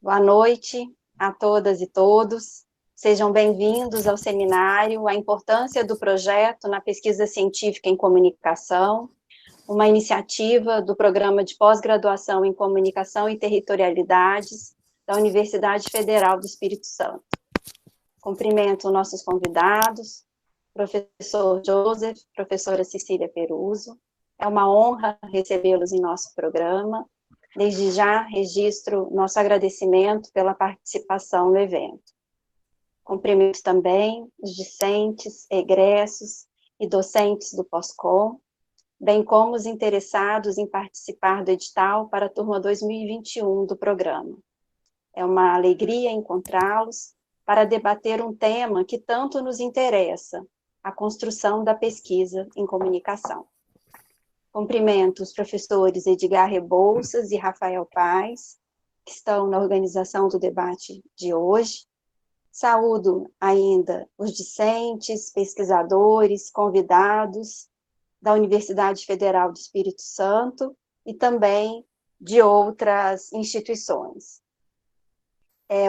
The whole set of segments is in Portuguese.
Boa noite a todas e todos. Sejam bem-vindos ao seminário A Importância do Projeto na Pesquisa Científica em Comunicação, uma iniciativa do Programa de Pós-Graduação em Comunicação e Territorialidades da Universidade Federal do Espírito Santo. Cumprimento nossos convidados, professor Joseph, professora Cecília Peruso. É uma honra recebê-los em nosso programa. Desde já, registro nosso agradecimento pela participação no evento. Cumprimento também os discentes, egressos e docentes do POSCOM, bem como os interessados em participar do edital para a turma 2021 do programa. É uma alegria encontrá-los para debater um tema que tanto nos interessa, a construção da pesquisa em comunicação. Cumprimento os professores Edgar Rebouças e Rafael Paes, que estão na organização do debate de hoje. Saúdo ainda os discentes, pesquisadores, convidados da Universidade Federal do Espírito Santo e também de outras instituições.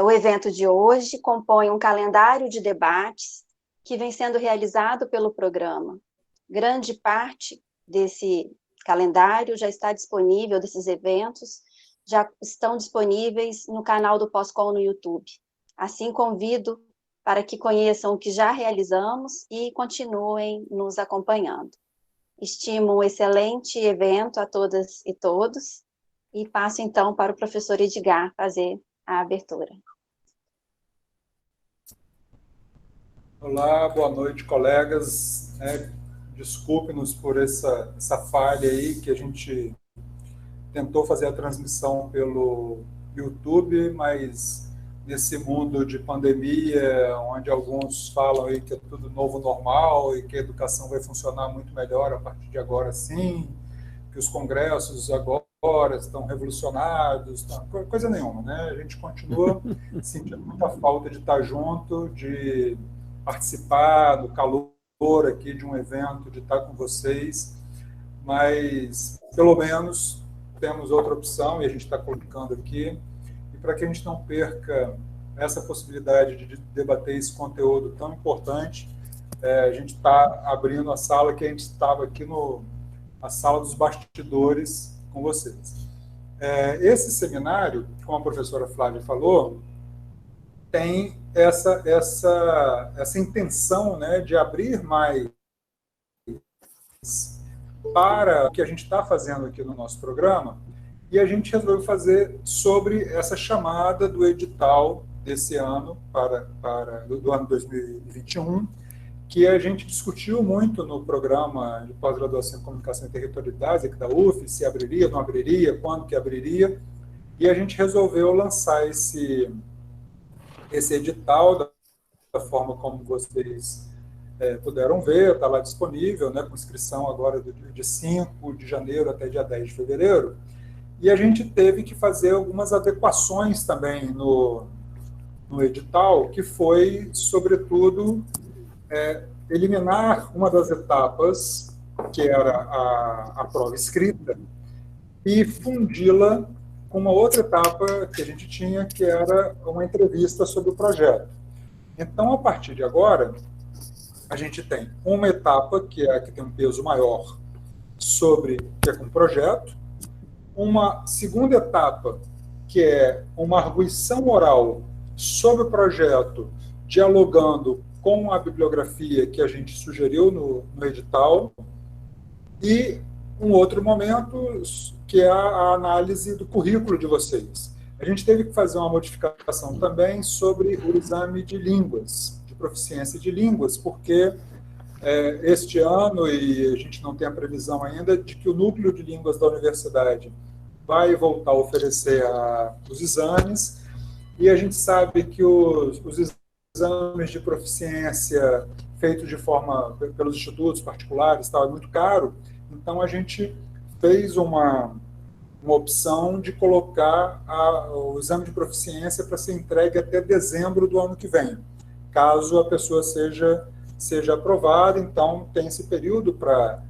O evento de hoje compõe um calendário de debates que vem sendo realizado pelo programa. Grande parte desse calendário já está disponível, desses eventos, já estão disponíveis no canal do POSCOM no YouTube. Assim, convido para que conheçam o que já realizamos e continuem nos acompanhando. Estimo um excelente evento a todas e todos, e passo então para o professor Edgar fazer a abertura. Olá, boa noite, colegas. Desculpe-nos por essa falha aí, que a gente tentou fazer a transmissão pelo YouTube, mas nesse mundo de pandemia, onde alguns falam aí que é tudo novo normal e que a educação vai funcionar muito melhor a partir de agora sim, que os congressos agora estão revolucionados, coisa nenhuma, né? A gente continua sentindo muita falta de estar junto, de participar do calor aqui de um evento, de estar com vocês, mas pelo menos temos outra opção e a gente está colocando aqui, e para que a gente não perca essa possibilidade de debater esse conteúdo tão importante, a gente está abrindo a sala que a gente estava aqui na sala dos bastidores com vocês. Esse seminário, como a professora Flávia falou, tem essa intenção, né, de abrir mais para o que a gente está fazendo aqui no nosso programa, e a gente resolveu fazer sobre essa chamada do edital desse ano, do ano 2021, que a gente discutiu muito no programa de pós-graduação em Comunicação e Territorialidades, aqui da UF, se abriria, não abriria, quando que abriria, e a gente resolveu lançar esse edital da forma como vocês puderam ver, está lá disponível, né, com inscrição agora de 5 de janeiro até dia 10 de fevereiro, e a gente teve que fazer algumas adequações também no edital, que foi, sobretudo, eliminar uma das etapas, que era a prova escrita, e fundi-la com uma outra etapa que a gente tinha, que era uma entrevista sobre o projeto. Então, a partir de agora, a gente tem uma etapa, que é a que tem um peso maior, que é com o projeto, uma segunda etapa, que é uma arguição oral sobre o projeto, dialogando com a bibliografia que a gente sugeriu no edital, e um outro momento, que é a análise do currículo de vocês. A gente teve que fazer uma modificação também sobre o exame de línguas, de proficiência de línguas, porque este ano, e a gente não tem a previsão ainda, de que o núcleo de línguas da universidade vai voltar a oferecer os exames, e a gente sabe que os exames de proficiência feitos pelos institutos particulares é muito caro, então a gente fez uma opção de colocar o exame de proficiência para ser entregue até dezembro do ano que vem, caso a pessoa seja aprovada. Então tem esse período para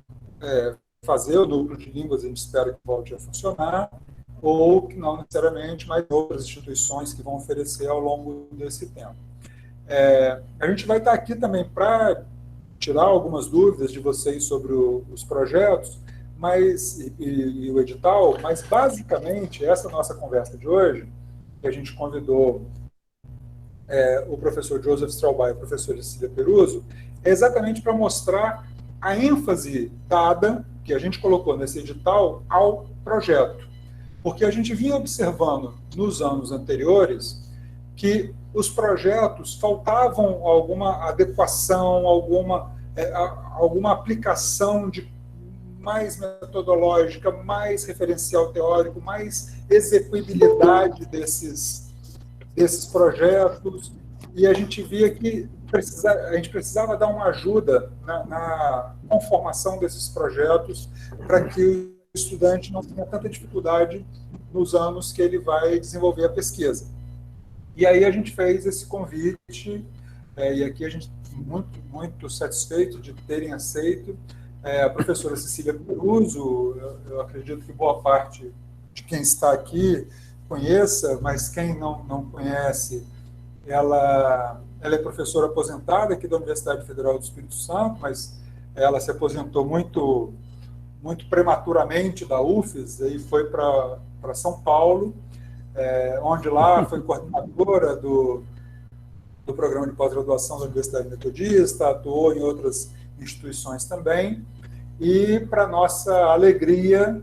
fazer o núcleo de línguas, a gente espera que volte a funcionar, ou que não necessariamente, mas outras instituições que vão oferecer ao longo desse tempo. A gente vai estar aqui também para tirar algumas dúvidas de vocês sobre os projetos e o edital, mas basicamente essa nossa conversa de hoje, que a gente convidou o professor Joseph Straubach e a professora Cecília Peruso, é exatamente para mostrar a ênfase dada, que a gente colocou nesse edital, ao projeto. Porque a gente vinha observando nos anos anteriores que os projetos faltavam alguma adequação, alguma aplicação mais metodológica, mais referencial teórico, mais execuibilidade desses projetos, e a gente via que a gente precisava dar uma ajuda na conformação desses projetos para que o estudante não tenha tanta dificuldade nos anos que ele vai desenvolver a pesquisa. E aí a gente fez esse convite, e aqui a gente muito, muito satisfeito de terem aceito. A professora Cecília Peruso, eu acredito que boa parte de quem está aqui conheça, mas quem não conhece, ela é professora aposentada aqui da Universidade Federal do Espírito Santo, mas ela se aposentou muito prematuramente da UFES e foi para São Paulo, onde lá foi coordenadora do programa de pós-graduação da Universidade Metodista, atuou em outras instituições também, e, para nossa alegria,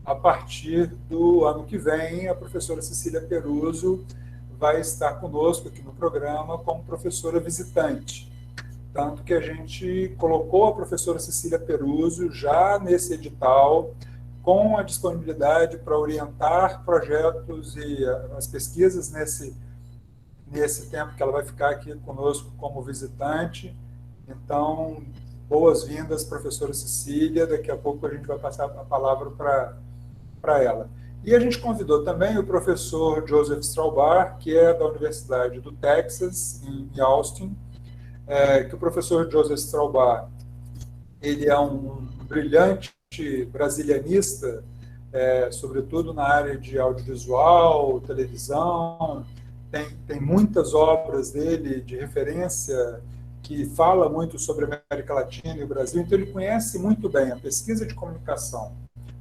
a partir do ano que vem, a professora Cecília Peruso vai estar conosco aqui no programa como professora visitante. Tanto que a gente colocou a professora Cecília Peruso já nesse edital, com a disponibilidade para orientar projetos e as pesquisas nesse tempo que ela vai ficar aqui conosco como visitante. Então, boas-vindas, professora Cecília. Daqui a pouco a gente vai passar a palavra para ela. E a gente convidou também o professor Joseph Straubach, que é da Universidade do Texas, em Austin, que o professor Joseph Straubach, ele é um brilhante brasilianista, sobretudo na área de audiovisual, televisão. Tem muitas obras dele de referência que fala muito sobre a América Latina e o Brasil, então ele conhece muito bem a pesquisa de comunicação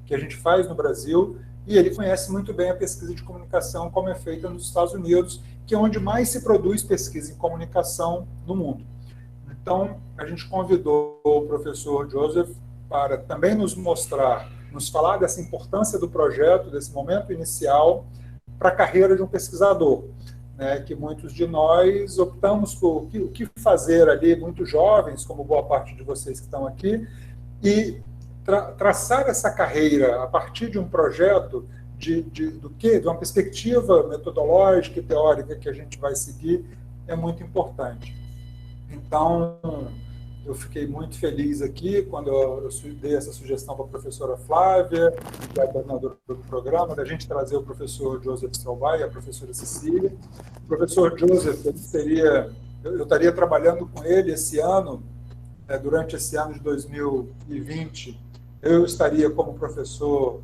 que a gente faz no Brasil, e ele conhece muito bem a pesquisa de comunicação como é feita nos Estados Unidos, que é onde mais se produz pesquisa em comunicação no mundo. Então, a gente convidou o professor Joseph para também nos falar dessa importância do projeto, desse momento inicial para a carreira de um pesquisador, né, que muitos de nós optamos por o que fazer ali, muito jovens, como boa parte de vocês que estão aqui, e traçar essa carreira a partir de um projeto de uma perspectiva metodológica e teórica que a gente vai seguir é muito importante. Então, eu fiquei muito feliz aqui quando eu dei essa sugestão para a professora Flávia, que é a coordenadora do programa, da gente trazer o professor Joseph Straubach e a professora Cecília. O professor Joseph, eu estaria trabalhando com ele esse ano, durante esse ano de 2020, eu estaria como professor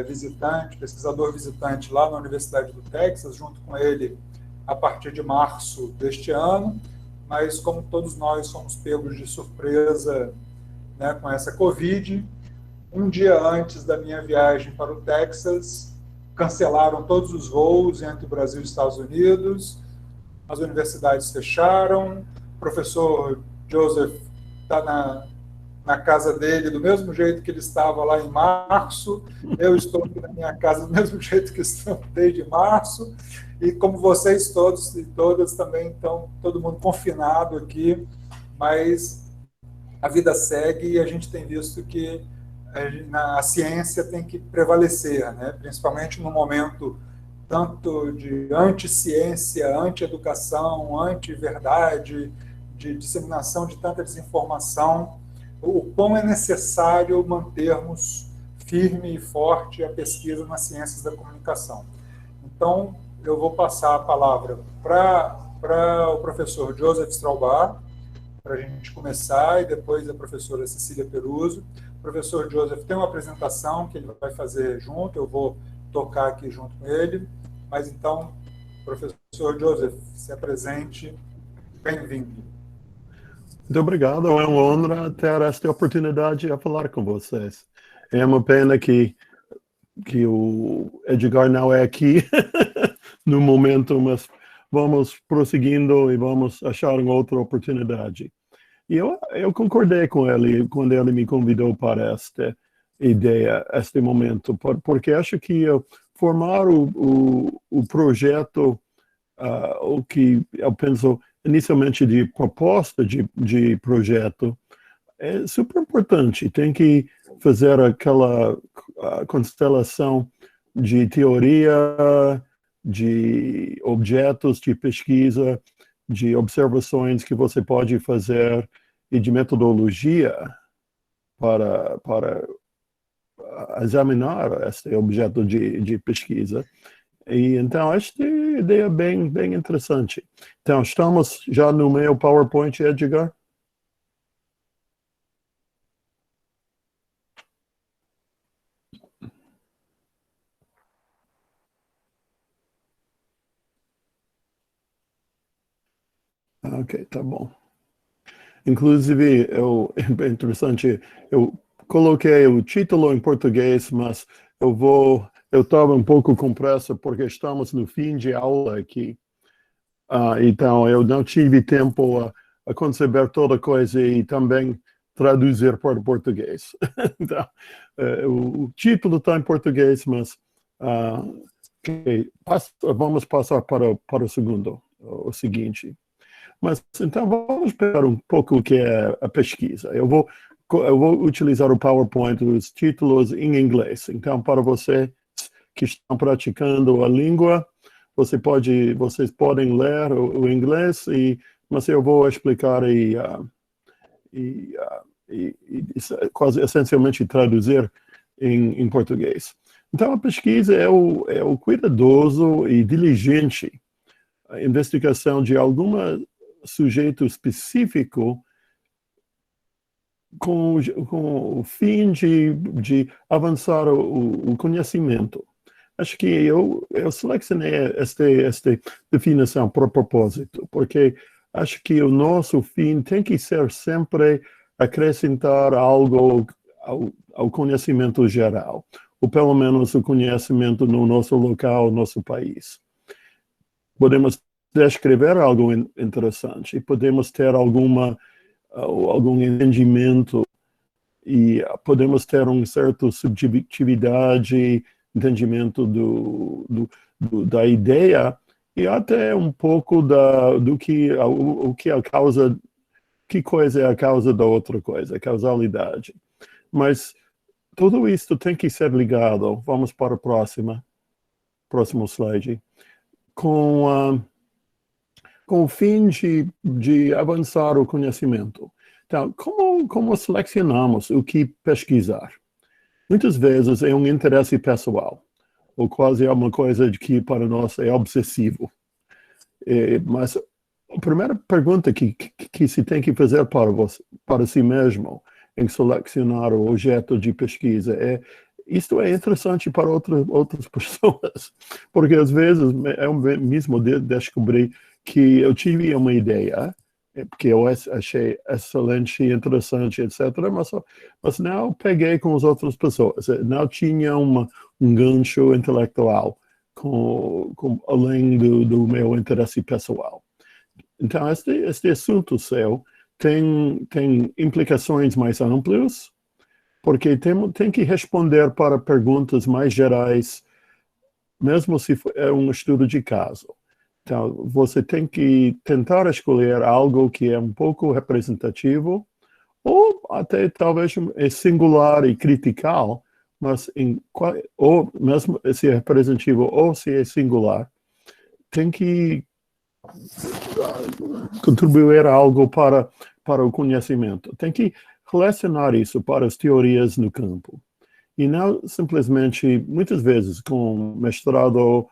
visitante, pesquisador visitante lá na Universidade do Texas, junto com ele a partir de março deste ano, mas como todos nós somos pegos de surpresa, né, com essa Covid, um dia antes da minha viagem para o Texas, cancelaram todos os voos entre o Brasil e os Estados Unidos, as universidades fecharam, o professor Joseph está na casa dele do mesmo jeito que ele estava lá em março, eu estou aqui na minha casa do mesmo jeito que estou desde março, e como vocês todos e todas também estão, todo mundo confinado aqui, mas a vida segue e a gente tem visto que a ciência tem que prevalecer, né? Principalmente no momento tanto de anti-ciência, anti-educação, anti-verdade, de disseminação de tanta desinformação, o quão é necessário mantermos firme e forte a pesquisa nas ciências da comunicação. Então, eu vou passar a palavra para o professor Joseph Straubach, para a gente começar, e depois a professora Cecília Peruso. O professor Joseph tem uma apresentação que ele vai fazer junto, eu vou tocar aqui junto com ele. Mas então, professor Joseph, se apresente. Bem-vindo. Muito obrigado, é uma honra ter esta oportunidade a falar com vocês. É uma pena que o Edgar não é aqui no momento, mas vamos prosseguindo e vamos achar uma outra oportunidade. E eu concordei com ele quando ele me convidou para esta ideia, este momento, porque acho que formar o projeto, o que eu penso inicialmente de proposta de projeto, é super importante. Tem que fazer aquela constelação de teoria, de objetos de pesquisa, de observações que você pode fazer e de metodologia para examinar esse objeto de pesquisa. E então, esta ideia é bem interessante. Então, estamos já no meu PowerPoint, Edgar? Ok, tá bom. Inclusive, é bem interessante, eu coloquei o título em português, mas eu estava um pouco com pressa porque estamos no fim de aula aqui. Então, eu não tive tempo a conceber toda a coisa e também traduzir para o português. Então, o título está em português, mas okay, vamos passar para o segundo, o seguinte. Mas, então, vamos pegar um pouco o que é a pesquisa. Eu vou utilizar o PowerPoint, os títulos em inglês. Então, para vocês que estão praticando a língua, vocês podem ler o inglês, mas eu vou explicar e quase essencialmente traduzir em português. Então, a pesquisa é o cuidadoso e diligente investigação de algum sujeito específico com o fim de avançar o conhecimento. Acho que eu selecionei esta definição por propósito, porque acho que o nosso fim tem que ser sempre acrescentar algo ao conhecimento geral, ou pelo menos o conhecimento no nosso local, no nosso país. Podemos descrever algo interessante, podemos ter algum entendimento e podemos ter uma certa subjetividade, entendimento da ideia e até um pouco do que é a causa, que coisa é a causa da outra coisa, a causalidade. Mas tudo isso tem que ser ligado, vamos para o próximo slide, com o fim de avançar o conhecimento. Então, como selecionamos o que pesquisar? Muitas vezes é um interesse pessoal, ou quase é uma coisa que para nós é obsessivo. Mas a primeira pergunta que se tem que fazer para si mesmo em selecionar o objeto de pesquisa isto é interessante para outras pessoas, porque às vezes eu mesmo descobri que eu tive uma ideia, porque eu achei excelente, interessante, etc., mas não peguei com as outras pessoas, não tinha um gancho intelectual além do meu interesse pessoal. Então, este assunto seu tem implicações mais amplas, porque tem que responder para perguntas mais gerais, mesmo se é um estudo de caso. Então, você tem que tentar escolher algo que é um pouco representativo, ou até talvez é singular e critical, mas ou mesmo se é representativo ou se é singular, tem que contribuir algo para o conhecimento. Tem que relacionar isso para as teorias no campo. E não simplesmente, muitas vezes, com mestrado,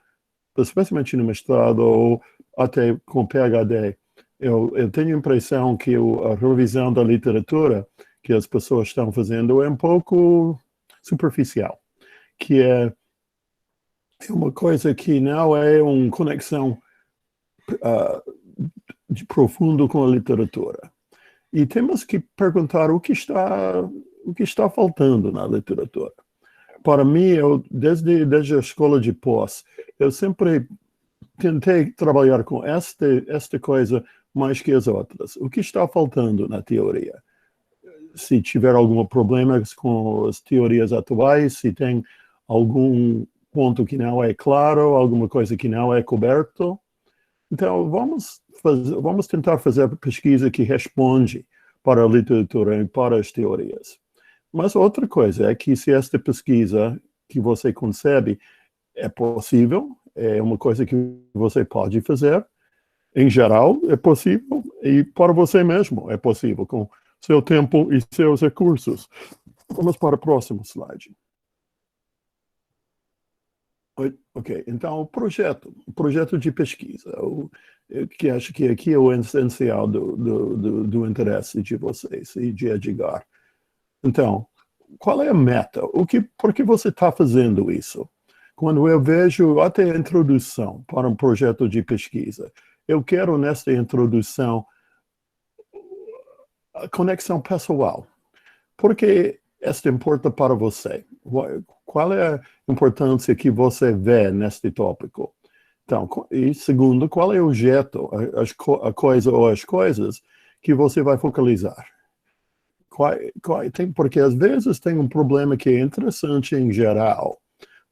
especialmente no mestrado ou até com PhD, eu tenho a impressão que a revisão da literatura que as pessoas estão fazendo é um pouco superficial, que é é uma coisa que não é uma conexão de profundo com a literatura. E temos que perguntar o que está faltando na literatura. Para mim, desde a escola de pós, eu sempre tentei trabalhar com esta coisa mais que as outras. O que está faltando na teoria? Se tiver algum problema com as teorias atuais, se tem algum ponto que não é claro, alguma coisa que não é coberto. Então, vamos tentar fazer pesquisa que responde para a literatura e para as teorias. Mas outra coisa é que se esta pesquisa que você concebe é possível, é uma coisa que você pode fazer, em geral é possível, e para você mesmo é possível, com seu tempo e seus recursos. Vamos para o próximo slide. Ok, então o projeto de pesquisa, que acho que aqui é o essencial do interesse de vocês e de Edgar. Então, qual é a meta? Por que você está fazendo isso? Quando eu vejo até a introdução para um projeto de pesquisa, eu quero nesta introdução a conexão pessoal. Por que esta importa para você? Qual é a importância que você vê neste tópico? Então, e segundo, qual é o objeto, a coisa ou as coisas que você vai focalizar? Porque às vezes tem um problema que é interessante em geral.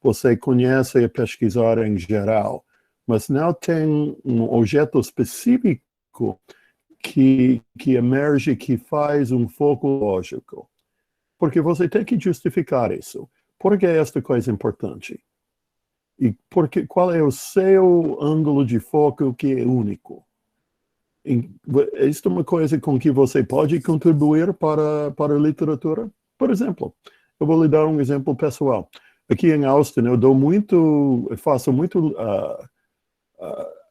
Você conhece e pesquisar em geral, mas não tem um objeto específico que emerge, que faz um foco lógico. Porque você tem que justificar isso. Por que esta coisa é importante? E qual é o seu ângulo de foco que é único? Isso é uma coisa com que você pode contribuir para a literatura? Por exemplo, eu vou lhe dar um exemplo pessoal. Aqui em Austin, eu faço muito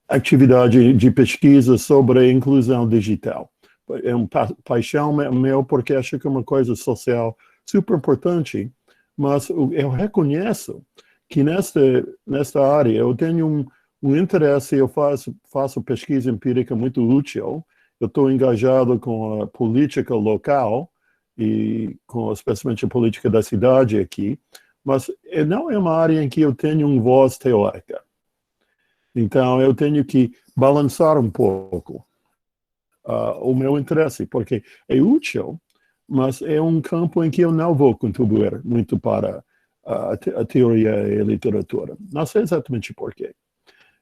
atividade de pesquisa sobre a inclusão digital. É uma paixão meu, porque acho que é uma coisa social super importante, mas eu reconheço que nesta área eu tenho um interesse, eu faço pesquisa empírica muito útil, eu estou engajado com a política local, e especialmente a política da cidade aqui, mas não é uma área em que eu tenho uma voz teórica. Então, eu tenho que balançar um pouco o meu interesse, porque é útil, mas é um campo em que eu não vou contribuir muito para a teoria e a literatura. Não sei exatamente por quê.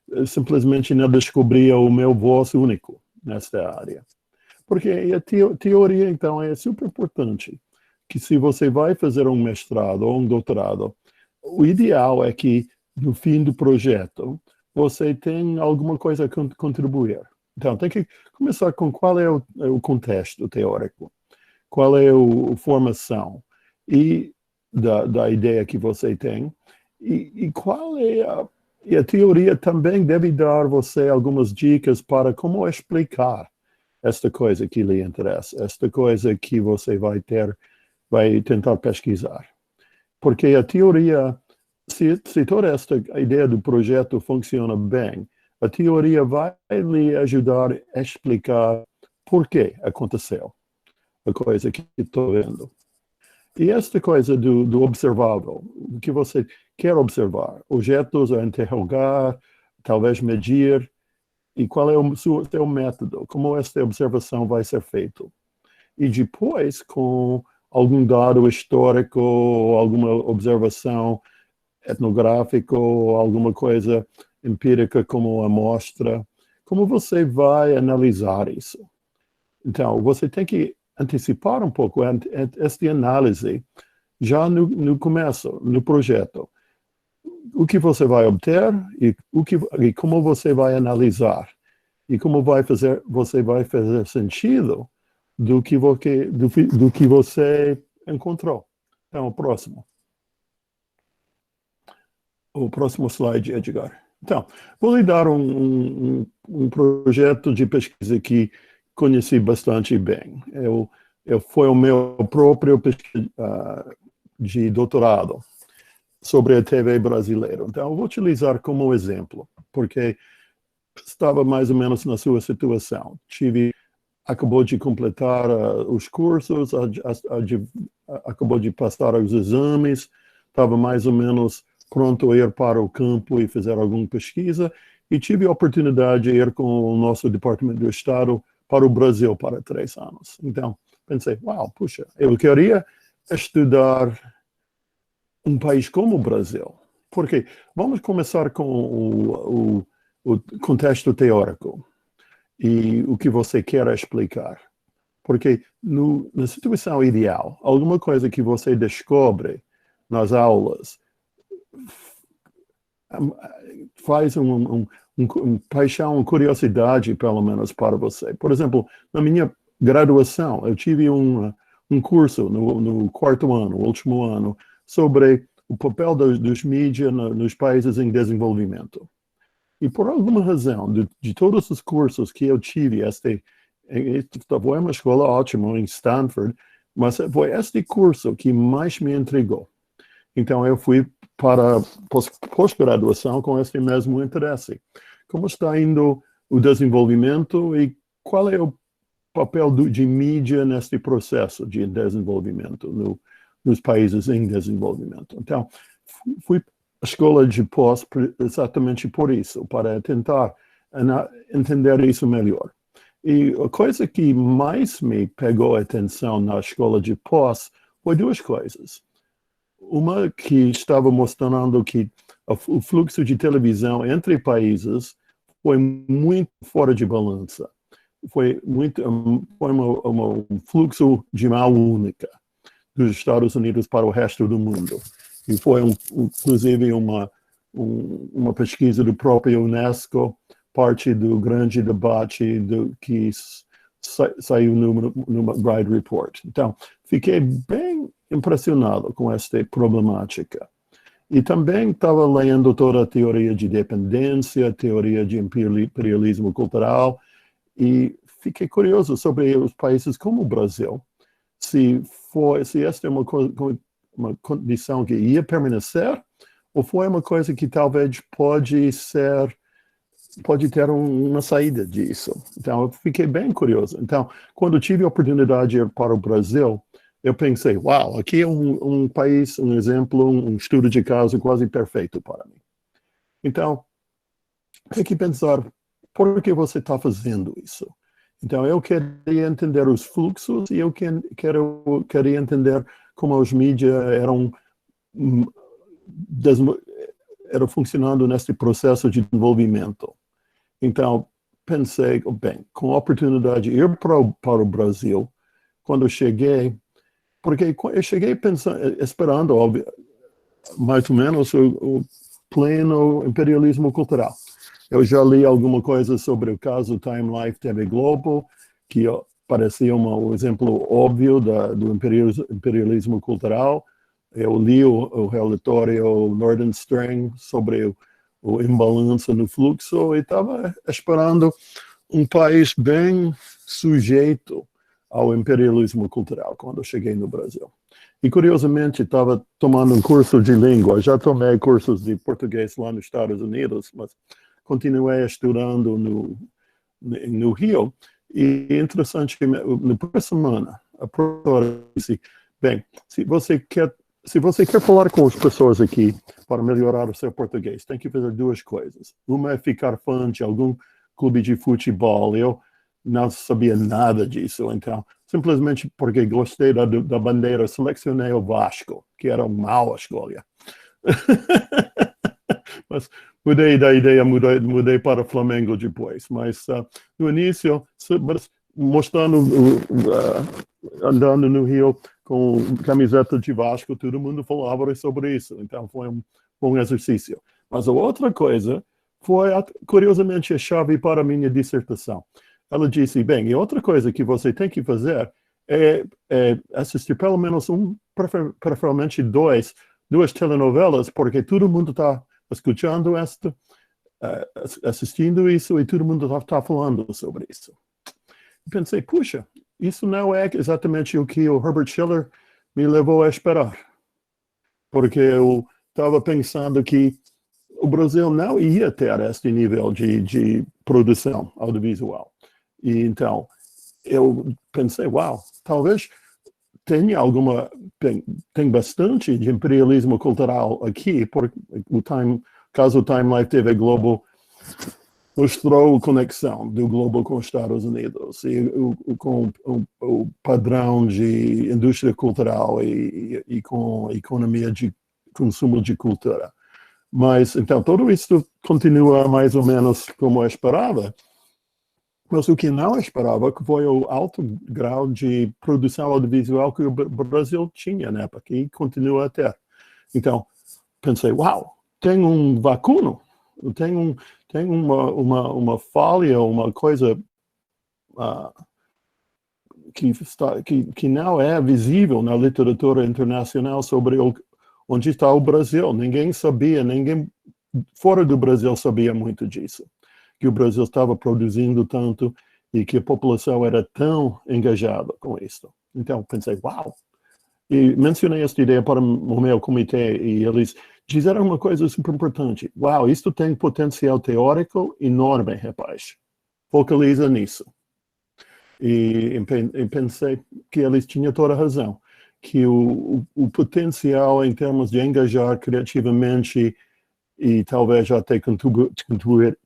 Eu simplesmente não descobri o meu voz único nesta área. Porque a teoria, então, é super importante, que se você vai fazer um mestrado ou um doutorado, o ideal é que, no fim do projeto, você tem alguma coisa a contribuir. Então, tem que começar com qual é o contexto teórico, qual é a formação e da ideia que você tem, e qual é a teoria também deve dar você algumas dicas para como explicar esta coisa que lhe interessa, esta coisa que você vai tentar pesquisar. Porque a teoria, se toda esta ideia do projeto funciona bem, a teoria vai lhe ajudar a explicar por que aconteceu a coisa que estou vendo. E esta coisa do observável, o que você quer observar, objetos a interrogar, talvez medir, e qual é o seu método, como esta observação vai ser feita. E depois, com algum dado histórico, alguma observação etnográfica, ou alguma coisa empírica como amostra, como você vai analisar isso? Então, você tem que antecipar um pouco esta análise já no começo, no projeto. O que você vai obter e como você vai analisar e como você vai fazer sentido do que você encontrou. Então, o próximo slide, Edgar. Então, vou lhe dar um projeto de pesquisa que conheci bastante bem. Foi o meu próprio pesquisa de doutorado. sobre a TV brasileira. Então, eu vou utilizar como exemplo, porque estava mais ou menos na sua situação. Acabou de completar os cursos, acabou de passar os exames, estava mais ou menos pronto a ir para o campo e fazer alguma pesquisa, e tive a oportunidade de ir com o nosso Departamento do Estado para o Brasil para 3 anos. Então, pensei, uau, puxa, eu queria estudar um país como o Brasil. Porque vamos começar com o contexto teórico e o que você quer explicar. Porque na situação ideal, alguma coisa que você descobre nas aulas faz um paixão, uma curiosidade, pelo menos, para você. Por exemplo, na minha graduação, eu tive um curso no 4º ano, último ano, sobre o papel dos mídias nos países em desenvolvimento. E por alguma razão, de todos os cursos que eu tive, foi uma escola ótima em Stanford, mas foi este curso que mais me intrigou. Então, eu fui para pós-graduação com esse mesmo interesse. Como está indo o desenvolvimento e qual é o papel de mídia neste processo de desenvolvimento nos países em desenvolvimento? Então, fui à escola de pós exatamente por isso, para tentar entender isso melhor. E a coisa que mais me pegou a atenção na escola de pós foi 2 coisas. Uma que estava mostrando que o fluxo de televisão entre países foi muito fora de balança. Foi um fluxo de mão única dos Estados Unidos para o resto do mundo. E foi, inclusive, uma pesquisa do próprio UNESCO, parte do grande debate que saiu no McBride Report. Então, fiquei bem impressionado com esta problemática. E também estava lendo toda a teoria de dependência, teoria de imperialismo cultural, e fiquei curioso sobre os países como o Brasil, se esta é uma condição que ia permanecer, ou foi uma coisa que talvez pode ter uma saída disso. Então, eu fiquei bem curioso. Então, quando tive a oportunidade de ir para o Brasil, eu pensei, uau, aqui é um país, um exemplo, um estudo de caso quase perfeito para mim. Então, tem que pensar, por que você está fazendo isso? Então, eu queria entender os fluxos e eu queria entender como os mídias eram funcionando nesse processo de desenvolvimento. Então, pensei, bem, com a oportunidade de ir para o Brasil, quando eu cheguei, porque eu cheguei esperando, mais ou menos, o pleno imperialismo cultural. Eu já li alguma coisa sobre o caso Time Life TV Globo, que parecia um exemplo óbvio do imperialismo cultural. Eu li o relatório Nordenstern sobre o imbalanço no fluxo e estava esperando um país bem sujeito ao imperialismo cultural quando eu cheguei no Brasil. E, curiosamente, estava tomando um curso de língua. Já tomei cursos de português lá nos Estados Unidos, mas continuei estudando no Rio. E, interessante, na primeira semana, a professora disse, bem, se você quer falar com as pessoas aqui para melhorar o seu português, tem que fazer 2 coisas. Uma é ficar fã de algum clube de futebol. Eu não sabia nada disso, então, simplesmente porque gostei da bandeira, selecionei o Vasco, que era uma má escolha. Mas mudei da ideia, mudei para o Flamengo depois. Mas no início, mostrando, andando no Rio com camiseta de Vasco, todo mundo falava sobre isso. Então foi um bom exercício. Mas a outra coisa foi, curiosamente, a chave para a minha dissertação. Ela disse, bem, e outra coisa que você tem que fazer é assistir pelo menos preferalmente 2 telenovelas, porque todo mundo está escutando assistindo isso e todo mundo está falando sobre isso. Pensei, puxa, isso não é exatamente o que o Herbert Schiller me levou a esperar. Porque estava pensando que o Brasil não ia ter este nível de produção audiovisual. E então, eu pensei, uau, talvez tenha tem bastante de imperialismo cultural aqui, porque caso o Time Life TV Globo mostrou conexão do Globo com os Estados Unidos, e com o padrão de indústria cultural e com a economia de consumo de cultura. Mas, então, tudo isso continua mais ou menos como eu esperava, mas o que não esperava foi o alto grau de produção audiovisual que o Brasil tinha na época, e continua a ter. Então, pensei, uau, tem um vácuo, tem uma falha, uma coisa que não é visível na literatura internacional sobre onde está o Brasil. Ninguém sabia, ninguém fora do Brasil sabia muito disso, que o Brasil estava produzindo tanto e que a população era tão engajada com isso. Então, pensei, uau! E mencionei esta ideia para o meu comitê e eles disseram uma coisa super importante. Uau, isto tem potencial teórico enorme, rapaz. Focaliza nisso. E pensei que eles tinham toda a razão, que o potencial em termos de engajar criativamente e talvez até contribuir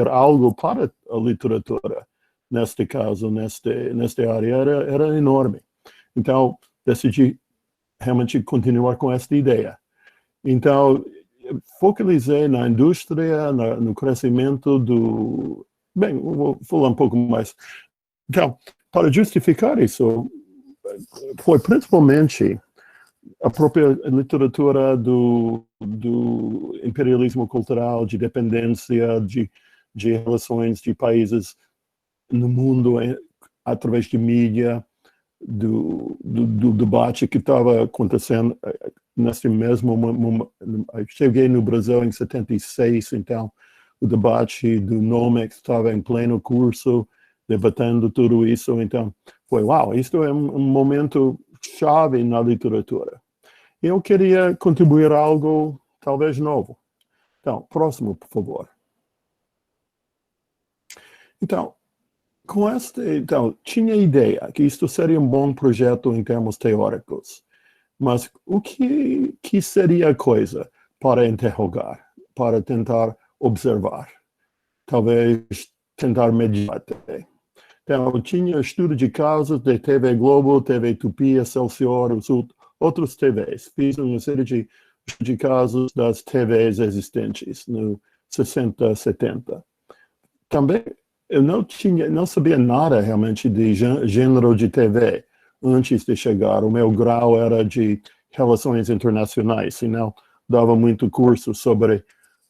algo para a literatura, neste caso, nesta área, era enorme. Então, decidi realmente continuar com esta ideia. Então, focalizei na indústria, no crescimento do... Bem, vou falar um pouco mais. Então, para justificar isso, foi principalmente a própria literatura do imperialismo cultural, de dependência, de relações de países no mundo através de mídia, do debate que estava acontecendo nesse mesmo momento. Cheguei no Brasil em 76, então o debate do Nomex estava em pleno curso, debatendo tudo isso. Então, foi, uau, isto é um momento chave na literatura. Eu queria contribuir algo talvez novo. Então, próximo, por favor. Então, tinha ideia que isto seria um bom projeto em termos teóricos, mas o que seria a coisa para interrogar, para tentar observar, talvez tentar mediar até. Então, tinha estudo de casos de TV Globo, TV Tupi, Excelsior, os outros TVs. Fiz uma série de casos das TVs existentes no 60, 70. Também eu não sabia nada realmente de gênero de TV antes de chegar. O meu grau era de relações internacionais, e não dava muito curso sobre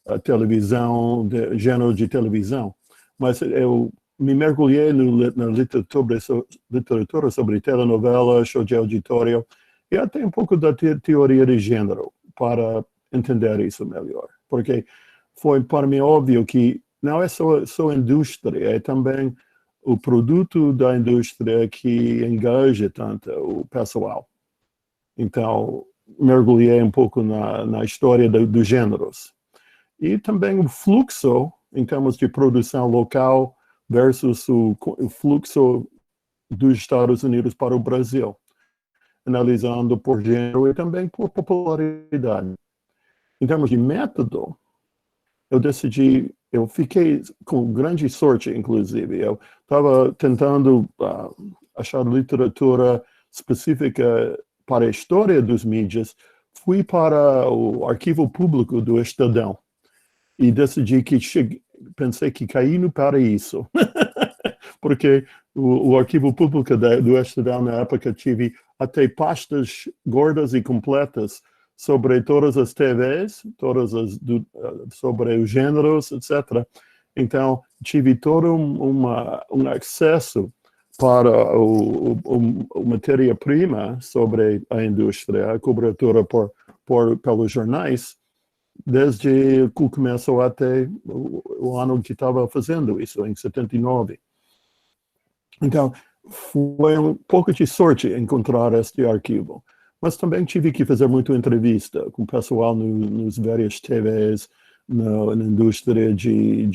a televisão, gênero de televisão. Mas eu me mergulhei na literatura sobre telenovela, show de auditório, e até um pouco da teoria de gênero, para entender isso melhor. Porque foi para mim óbvio que não é só a indústria, é também o produto da indústria que engaja tanto o pessoal. Então, mergulhei um pouco na história dos gêneros. E também o fluxo, em termos de produção local, versus o fluxo dos Estados Unidos para o Brasil, analisando por gênero e também por popularidade. Em termos de método, eu fiquei com grande sorte, inclusive. Eu estava tentando achar literatura específica para a história dos mídias. Fui para o arquivo público do Estadão e decidi pensei que caí no paraíso. Porque o arquivo público do Estadão, na época, tive até pastas gordas e completas sobre todas as TVs, sobre os gêneros, etc. Então, tive todo um acesso para a matéria-prima sobre a indústria, a cobertura pelos jornais, desde que começou até o ano que estava fazendo isso, em 79. Então, foi um pouco de sorte encontrar este arquivo. mas também tive que fazer muita entrevista com o pessoal nos várias TVs, na indústria de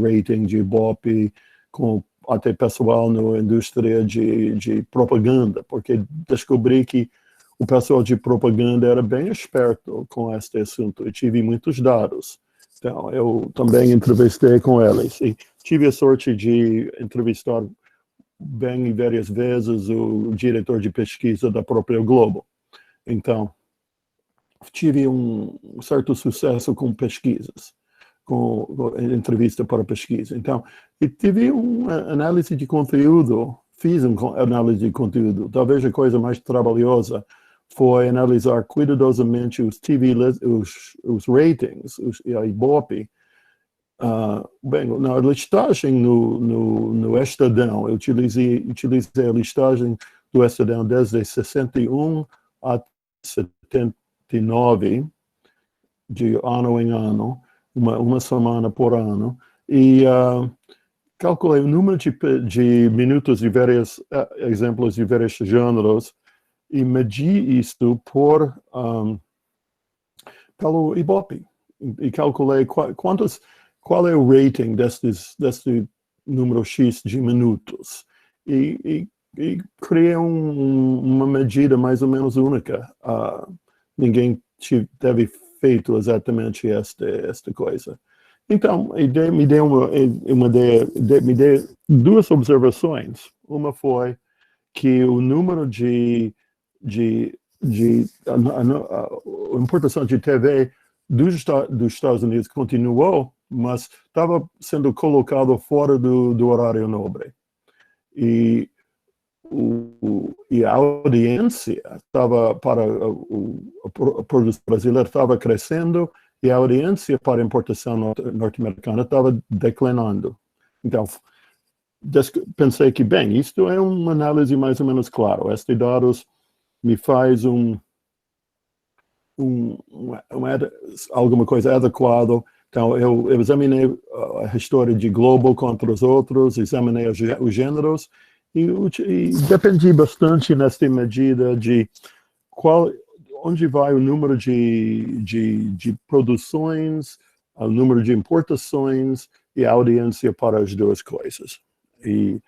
rating, de Ibope, com até pessoal na indústria de propaganda, porque descobri que o pessoal de propaganda era bem esperto com este assunto e tive muitos dados. Então, eu também entrevistei com eles e tive a sorte de entrevistar bem várias vezes o diretor de pesquisa da própria Globo. Então, tive um certo sucesso com pesquisas, com entrevista para pesquisa. Então, e tive uma análise de conteúdo, fiz uma análise de conteúdo. Talvez a coisa mais trabalhosa foi analisar cuidadosamente os TV, os ratings, a Ibope. Bem, na listagem no Estadão, eu utilizei a listagem do Estadão desde 61 a 79, de ano em ano, uma semana por ano, e calculei o número de minutos de vários exemplos de vários gêneros e medi isto pelo Ibope. E calculei qual é o rating deste número X de minutos. E criei uma medida mais ou menos única. Ninguém teve feito exatamente esta coisa. Então, me deu duas observações. Uma foi que o número a importação de TV dos Estados Unidos continuou, mas estava sendo colocado fora do horário nobre. E a audiência estava para a produção brasileira estava crescendo e a audiência para a importação norte-americana estava declinando. Então, pensei que, bem, isto é uma análise mais ou menos clara. Estes dados me faz alguma coisa adequada. Então, eu examinei a história de Globo contra os outros, examinei os gêneros e dependi bastante nesta medida de onde vai o número de produções, o número de importações e a audiência para as duas coisas. E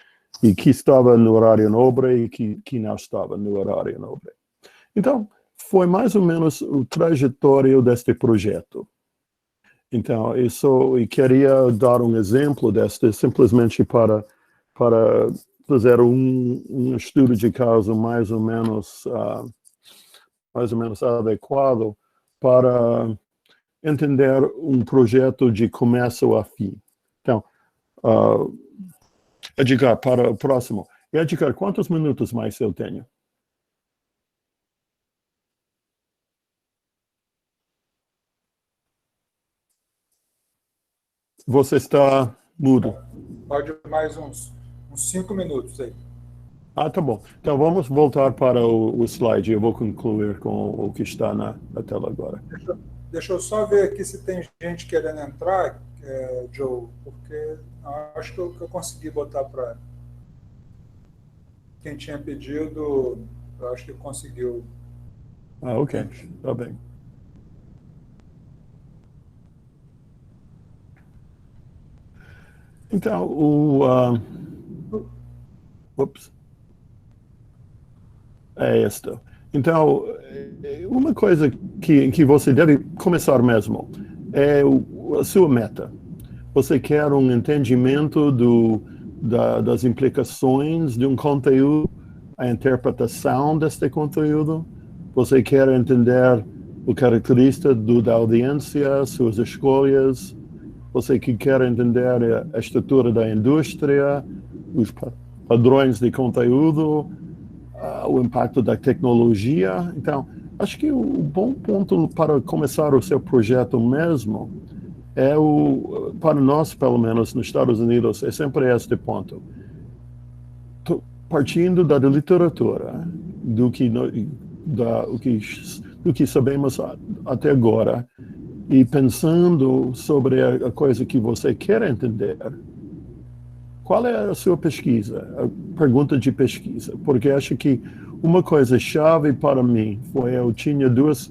que estava no horário nobre e que não estava no horário nobre. Então, foi mais ou menos a trajetória deste projeto. Então, eu queria dar um exemplo deste, simplesmente para fazer um estudo de caso mais ou menos adequado para entender um projeto de começo a fim. Então, Edgar, para o próximo. Edgar, quantos minutos mais eu tenho? Você está mudo. Pode mais uns 5 minutos aí. Tá bom. Então vamos voltar para o slide. Eu vou concluir com o que está na tela agora. Deixa eu só ver aqui se tem gente querendo entrar, Joe, porque acho que eu consegui botar para quem tinha pedido, eu acho que conseguiu. Ok. Tá bem. Então, é esta. Então, uma coisa que você deve começar mesmo é a sua meta. Você quer um entendimento das implicações de um conteúdo, a interpretação deste conteúdo. Você quer entender a característica da audiência, suas escolhas. Você que quer entender a estrutura da indústria, os padrões de conteúdo, o impacto da tecnologia. Então, acho que o bom ponto para começar o seu projeto mesmo para nós, pelo menos nos Estados Unidos, é sempre este ponto. Partindo da literatura, do que sabemos até agora, e pensando sobre a coisa que você quer entender, qual é a sua pesquisa, a pergunta de pesquisa? Porque acho que uma coisa chave para mim foi eu tinha duas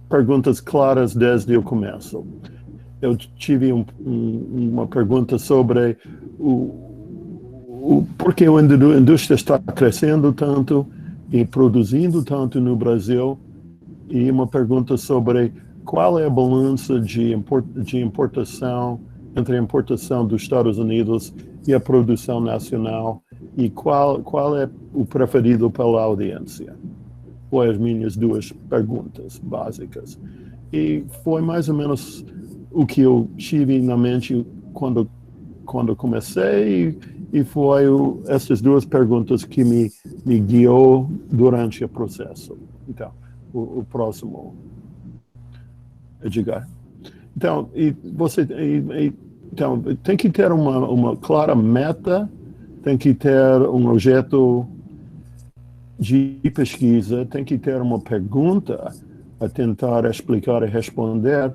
perguntas claras desde o começo. Eu tive uma pergunta sobre por que a indústria está crescendo tanto e produzindo tanto no Brasil, e uma pergunta sobre qual é a balança de importação entre a importação dos Estados Unidos e a produção nacional, e qual é o preferido pela audiência. Foi as minhas duas perguntas básicas. E foi mais ou menos o que eu tive na mente quando comecei, e foi essas duas perguntas que me guiou durante o processo. Então, o próximo, Edgar. Então, então, tem que ter uma clara meta, tem que ter um objeto de pesquisa, tem que ter uma pergunta a tentar explicar e responder.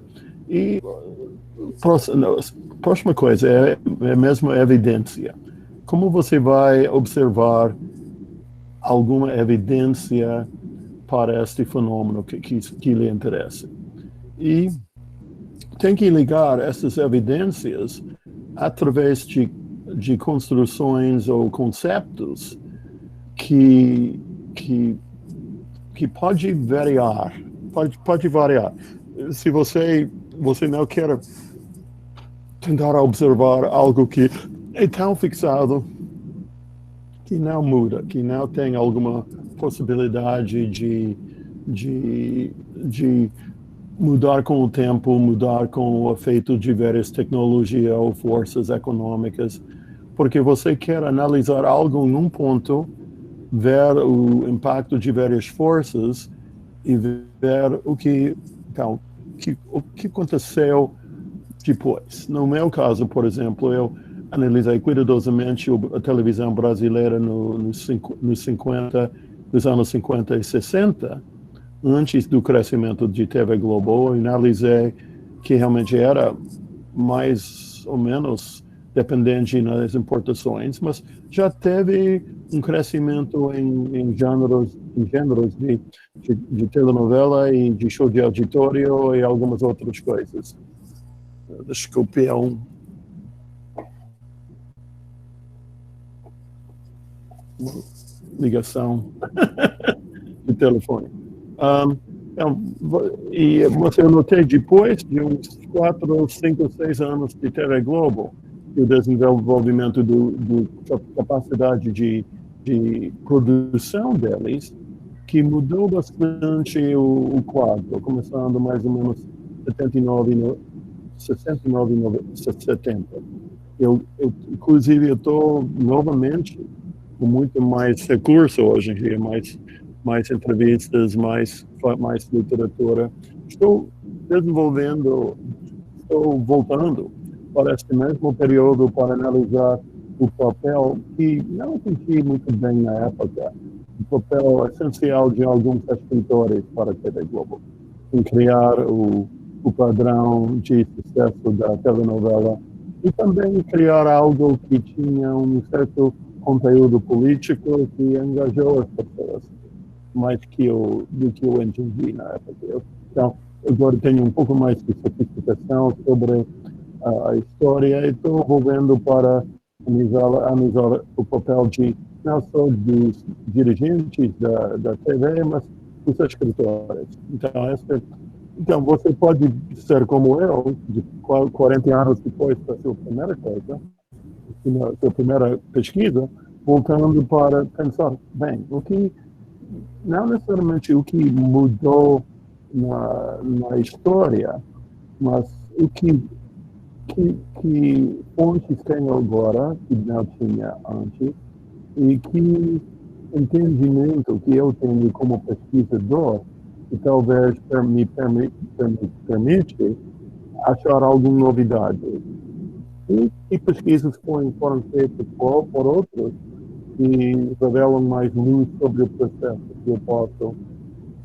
E a próxima coisa é mesmo a evidência. Como você vai observar alguma evidência para este fenômeno que lhe interessa? E tem que ligar essas evidências através de construções ou conceitos que pode variar. Pode variar. Se você não quer tentar observar algo que é tão fixado que não muda, que não tem alguma possibilidade de mudar com o tempo, mudar com o efeito de várias tecnologias ou forças econômicas, porque você quer analisar algo num ponto, ver o impacto de várias forças e ver o que aconteceu depois. No meu caso, por exemplo, eu analisei cuidadosamente a televisão brasileira nos anos 50 e 60, antes do crescimento de TV Globo. Analisei que realmente era mais ou menos dependente nas importações, mas já teve um crescimento em gêneros de telenovela e de show de auditório e algumas outras coisas. Desculpe, é uma ligação de telefone. E você notei depois de uns 4, 5, 6 anos de TV Globo, o desenvolvimento da capacidade de produção deles, que mudou bastante o quadro, começando mais ou menos 69, 70. Inclusive, eu estou novamente com muito mais recurso hoje em dia, mais entrevistas, mais literatura. Estou voltando para este mesmo período para analisar o papel que não senti muito bem na época, o papel essencial de alguns escritores para a TV Globo, em criar o padrão de sucesso da telenovela e também criar algo que tinha um certo conteúdo político que engajou as pessoas mais do que eu entendi na época. Então, agora tenho um pouco mais de sofisticação sobre a história e estou voltando para analisar o papel não só dos dirigentes da TV, mas dos escritores. Então, você pode ser como eu, de 40 anos depois da sua primeira coisa, da sua primeira pesquisa, voltando para pensar, bem, não necessariamente o que mudou na história, mas o que fontes tem agora que não tinha antes, e que entendimento que eu tenho como pesquisador que talvez me permite achar alguma novidade. E pesquisas foram feitas por outros que revelam mais luz sobre o processo que eu posso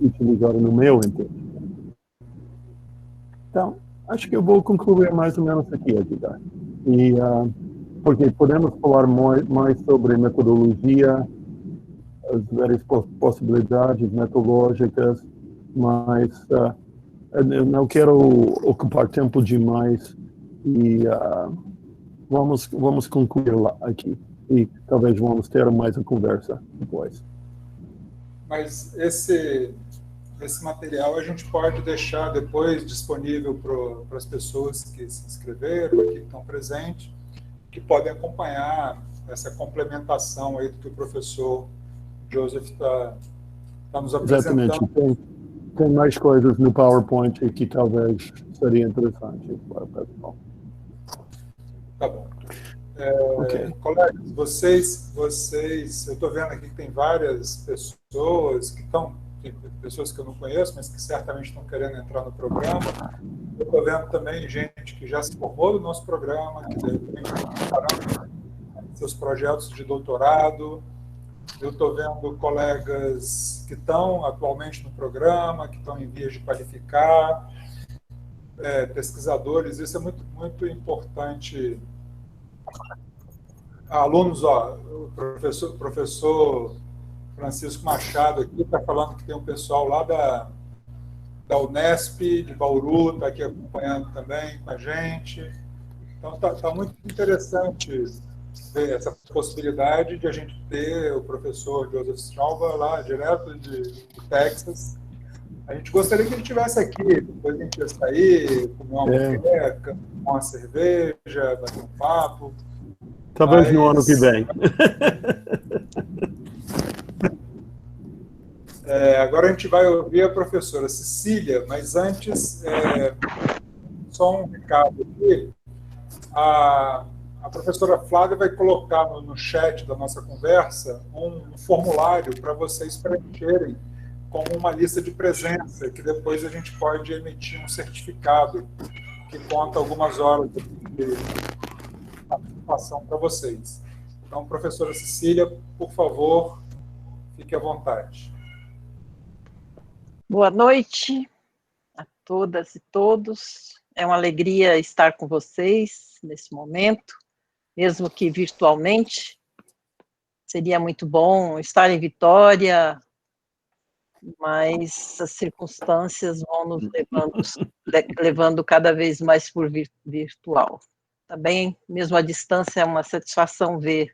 utilizar no meu entendimento. Então, acho que eu vou concluir mais ou menos aqui, Edgar. E porque podemos falar mais sobre metodologia, as várias possibilidades metodológicas, mas eu não quero ocupar tempo demais e vamos concluir lá aqui. E talvez vamos ter mais uma conversa depois. Mas esse material a gente pode deixar depois disponível para as pessoas que se inscreveram aqui, que estão presentes, que podem acompanhar essa complementação aí do que o professor Joseph está nos apresentando. Exatamente. Tem mais coisas no PowerPoint que talvez seria interessante para o pessoal. Tá bom. Okay. Colegas, vocês, eu estou vendo aqui que tem várias pessoas tem pessoas que eu não conheço, mas que certamente estão querendo entrar no programa. Eu estou vendo também gente que já se formou no nosso programa, que de repente estão preparando seus projetos de doutorado. Eu estou vendo colegas que estão atualmente no programa, que estão em vias de qualificar, pesquisadores. Isso é muito, muito importante. Alunos, o professor Francisco Machado aqui está falando que tem um pessoal lá da Unesp, de Bauru, está aqui acompanhando também com a gente. Então, está muito interessante ver essa possibilidade de a gente ter o professor Joseph Strauba lá, direto de Texas. A gente gostaria que ele estivesse aqui, depois a gente ia sair, comer uma moqueca, tomar uma cerveja, bater um papo. Talvez no ano que vem. Agora a gente vai ouvir a professora Cecília, mas antes, só um recado aqui. A professora Flávia vai colocar no chat da nossa conversa um formulário para vocês preencherem como uma lista de presença, que depois a gente pode emitir um certificado que conta algumas horas de participação para vocês. Então, professora Cecília, por favor, fique à vontade. Boa noite a todas e todos. É uma alegria estar com vocês nesse momento, mesmo que virtualmente. Seria muito bom estar em Vitória, mas as circunstâncias vão nos levando cada vez mais por virtual. Também, mesmo à distância, é uma satisfação ver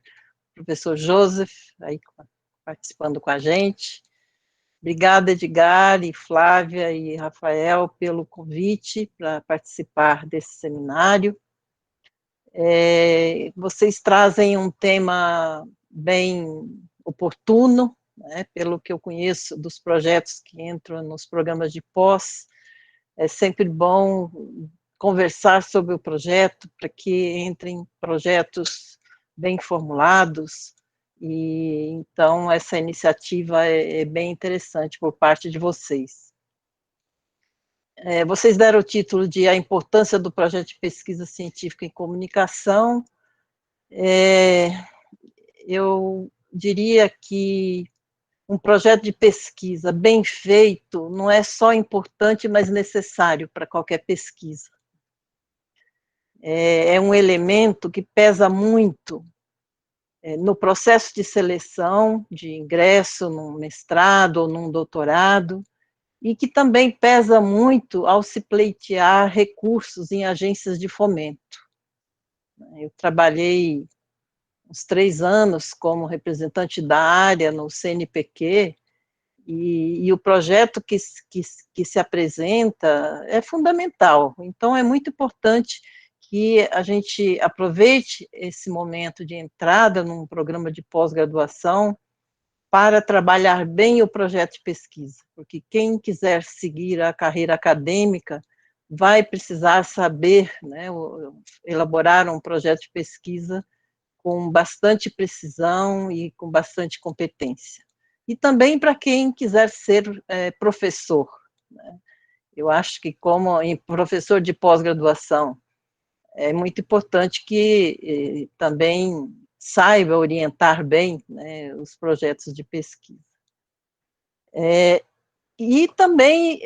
o professor Joseph aí participando com a gente. Obrigada, Edgar, e Flávia e Rafael, pelo convite para participar desse seminário. Vocês trazem um tema bem oportuno, né, pelo que eu conheço dos projetos que entram nos programas de pós. É sempre bom conversar sobre o projeto, para que entrem projetos bem formulados, e então essa iniciativa é bem interessante por parte de vocês. Vocês deram o título de A Importância do Projeto de Pesquisa Científica em Comunicação. Eu diria que um projeto de pesquisa bem feito não é só importante, mas necessário para qualquer pesquisa. É um elemento que pesa muito no processo de seleção, de ingresso num mestrado ou num doutorado, e que também pesa muito ao se pleitear recursos em agências de fomento. Eu trabalhei uns 3 anos como representante da área no CNPq, e o projeto que se apresenta é fundamental. Então, é muito importante que a gente aproveite esse momento de entrada num programa de pós-graduação para trabalhar bem o projeto de pesquisa, porque quem quiser seguir a carreira acadêmica vai precisar saber, né, elaborar um projeto de pesquisa com bastante precisão e com bastante competência. E também para quem quiser ser professor, né? Eu acho que, como professor de pós-graduação, é muito importante que também saiba orientar bem, né, os projetos de pesquisa. E também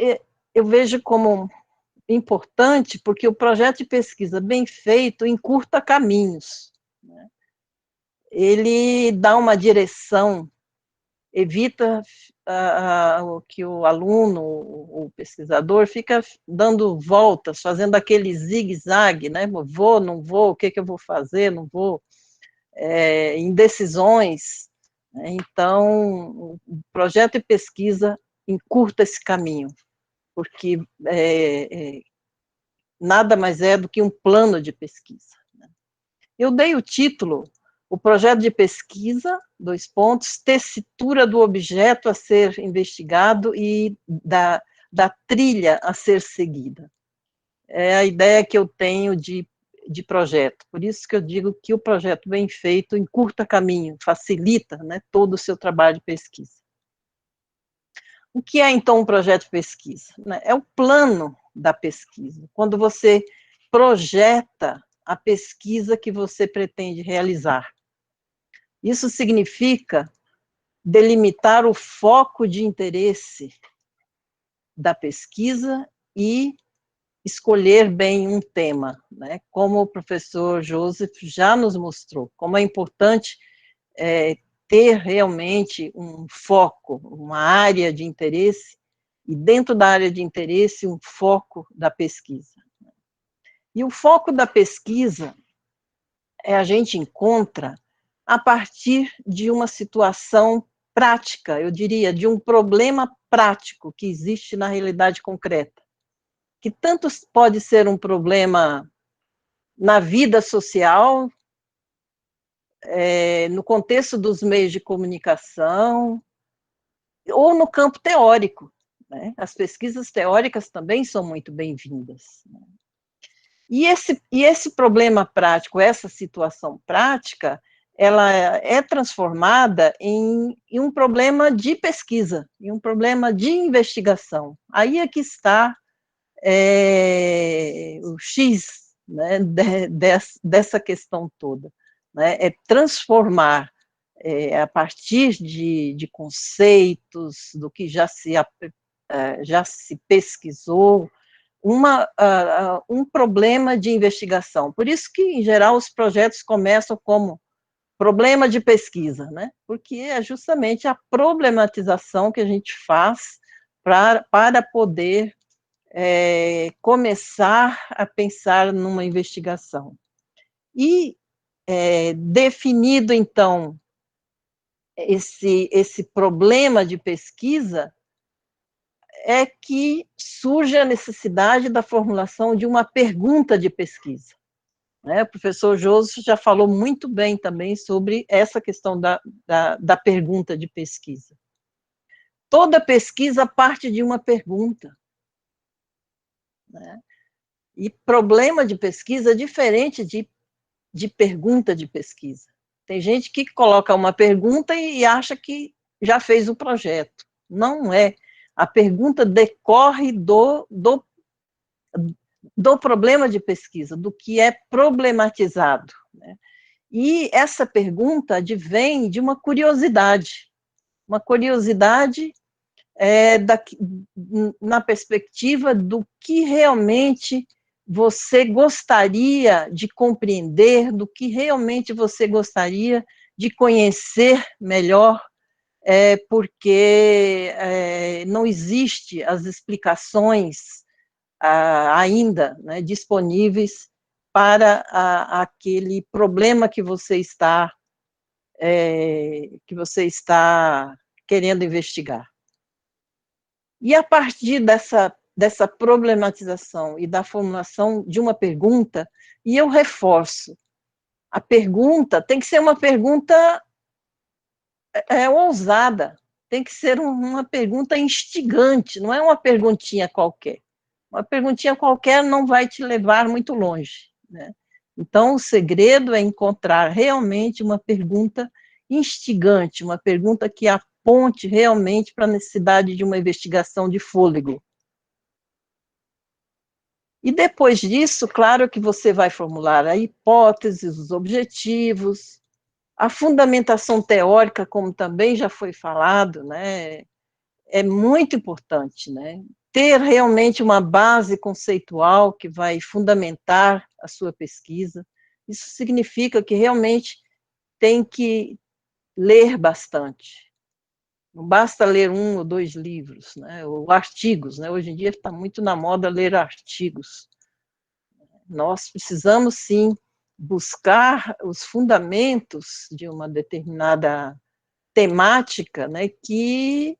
eu vejo como importante, porque o projeto de pesquisa bem feito encurta caminhos, né? Ele dá uma direção, evita que o aluno, o pesquisador, fica dando voltas, fazendo aquele zigue-zague, né? Vou, não vou, o que eu vou fazer, não vou, indecisões. Então, o projeto de pesquisa encurta esse caminho, porque nada mais é do que um plano de pesquisa. Eu dei o título, o projeto de pesquisa, tessitura do objeto a ser investigado e da trilha a ser seguida. É a ideia que eu tenho de projeto, por isso que eu digo que o projeto bem feito encurta caminho, facilita, né, todo o seu trabalho de pesquisa. O que é, então, um projeto de pesquisa? É o plano da pesquisa, quando você projeta a pesquisa que você pretende realizar. Isso significa delimitar o foco de interesse da pesquisa e escolher bem um tema, né? Como o professor Joseph já nos mostrou, como é importante ter realmente um foco, uma área de interesse, e dentro da área de interesse, um foco da pesquisa. E o foco da pesquisa a gente encontra a partir de uma situação prática, eu diria, de um problema prático que existe na realidade concreta, que tanto pode ser um problema na vida social, no contexto dos meios de comunicação, ou no campo teórico, né? As pesquisas teóricas também são muito bem-vindas. E esse problema prático, essa situação prática, ela é transformada em um problema de pesquisa, em um problema de investigação. Aí é que está o X, né, dessa questão toda, né, é transformar, a partir de conceitos, do que já se pesquisou, um problema de investigação. Por isso que, em geral, os projetos começam como problema de pesquisa, né? Porque é justamente a problematização que a gente faz para poder começar a pensar numa investigação. E, definido, então, esse problema de pesquisa, é que surge a necessidade da formulação de uma pergunta de pesquisa. O professor Joseph já falou muito bem também sobre essa questão da pergunta de pesquisa. Toda pesquisa parte de uma pergunta, né? E problema de pesquisa é diferente de pergunta de pesquisa. Tem gente que coloca uma pergunta e acha que já fez o projeto. Não é. A pergunta decorre do problema de pesquisa, do que é problematizado, né? E essa pergunta advém de uma curiosidade na perspectiva do que realmente você gostaria de compreender, do que realmente você gostaria de conhecer melhor, porque não existe as explicações ainda, né, disponíveis para aquele problema que você está querendo investigar. E a partir dessa problematização e da formulação de uma pergunta, e eu reforço, a pergunta tem que ser uma pergunta ousada, tem que ser uma pergunta instigante, não é uma perguntinha qualquer. Uma perguntinha qualquer não vai te levar muito longe, né? Então, o segredo é encontrar realmente uma pergunta instigante, uma pergunta que aponte realmente para a necessidade de uma investigação de fôlego. E depois disso, claro que você vai formular a hipótese, os objetivos, a fundamentação teórica, como também já foi falado, né, é muito importante, né? Ter realmente uma base conceitual que vai fundamentar a sua pesquisa, Isso significa que realmente tem que ler bastante. Não basta ler 1 ou 2 livros, né, ou artigos, né? Hoje em dia está muito na moda ler artigos. Nós precisamos, sim, buscar os fundamentos de uma determinada temática, né, que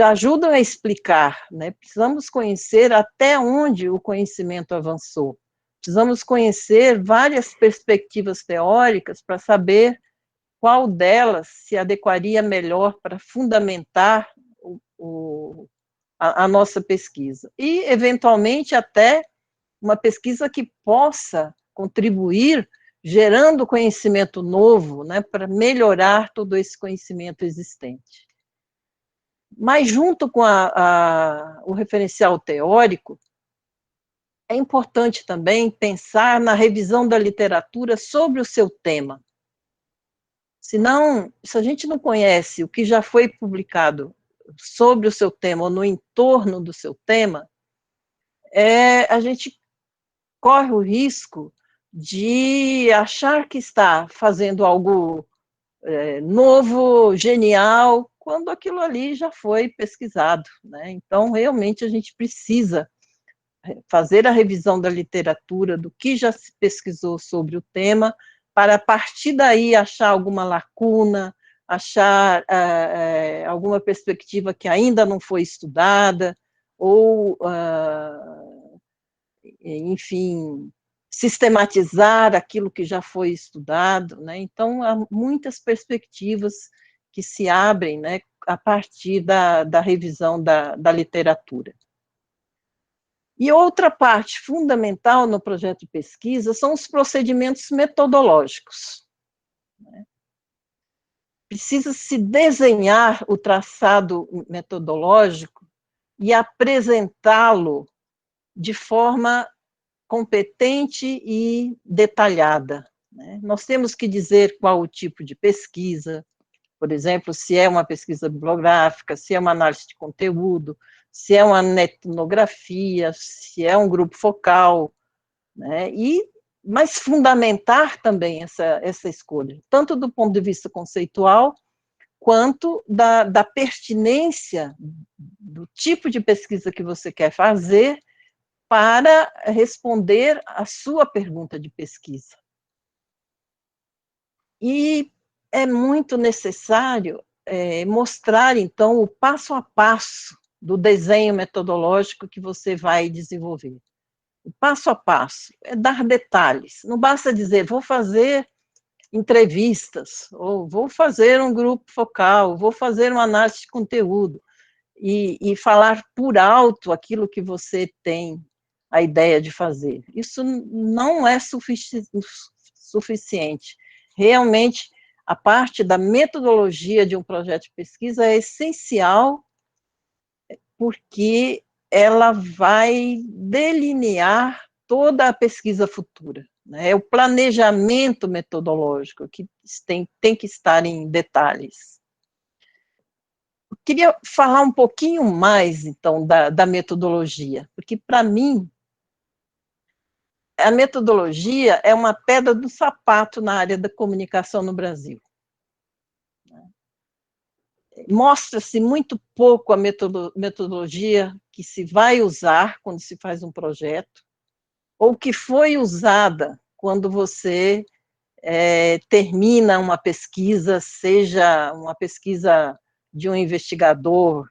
ajudam a explicar, né? Precisamos conhecer até onde o conhecimento avançou. Precisamos conhecer várias perspectivas teóricas para saber qual delas se adequaria melhor para fundamentar a nossa pesquisa. E, eventualmente, até uma pesquisa que possa contribuir gerando conhecimento novo, né, para melhorar todo esse conhecimento existente. Mas, junto com o referencial teórico, é importante também pensar na revisão da literatura sobre o seu tema. Senão, se a gente não conhece o que já foi publicado sobre o seu tema ou no entorno do seu tema, a gente corre o risco de achar que está fazendo algo novo, genial, quando aquilo ali já foi pesquisado, né? Então, realmente, a gente precisa fazer a revisão da literatura, do que já se pesquisou sobre o tema, para, a partir daí, achar alguma lacuna, achar alguma perspectiva que ainda não foi estudada, ou, enfim, sistematizar aquilo que já foi estudado, né? Então, há muitas perspectivas que se abrem, né, a partir da revisão da literatura. E outra parte fundamental no projeto de pesquisa são os procedimentos metodológicos. Precisa-se desenhar o traçado metodológico e apresentá-lo de forma competente e detalhada, né? Nós temos que dizer qual o tipo de pesquisa, por exemplo, se é uma pesquisa bibliográfica, se é uma análise de conteúdo, se é uma etnografia, se é um grupo focal, né? Mas fundamentar também essa escolha, tanto do ponto de vista conceitual, quanto da pertinência do tipo de pesquisa que você quer fazer para responder a sua pergunta de pesquisa. E é muito necessário mostrar, então, o passo a passo do desenho metodológico que você vai desenvolver. O passo a passo é dar detalhes. Não basta dizer, vou fazer entrevistas, ou vou fazer um grupo focal, vou fazer uma análise de conteúdo, e falar por alto aquilo que você tem a ideia de fazer. Isso não é suficiente. Realmente, a parte da metodologia de um projeto de pesquisa é essencial, porque ela vai delinear toda a pesquisa futura, né? É o planejamento metodológico que tem que estar em detalhes. Eu queria falar um pouquinho mais, então, da metodologia, porque, para mim, a metodologia é uma pedra do sapato na área da comunicação no Brasil. Mostra-se muito pouco a metodologia que se vai usar quando se faz um projeto, ou que foi usada quando você termina uma pesquisa, seja uma pesquisa de um investigador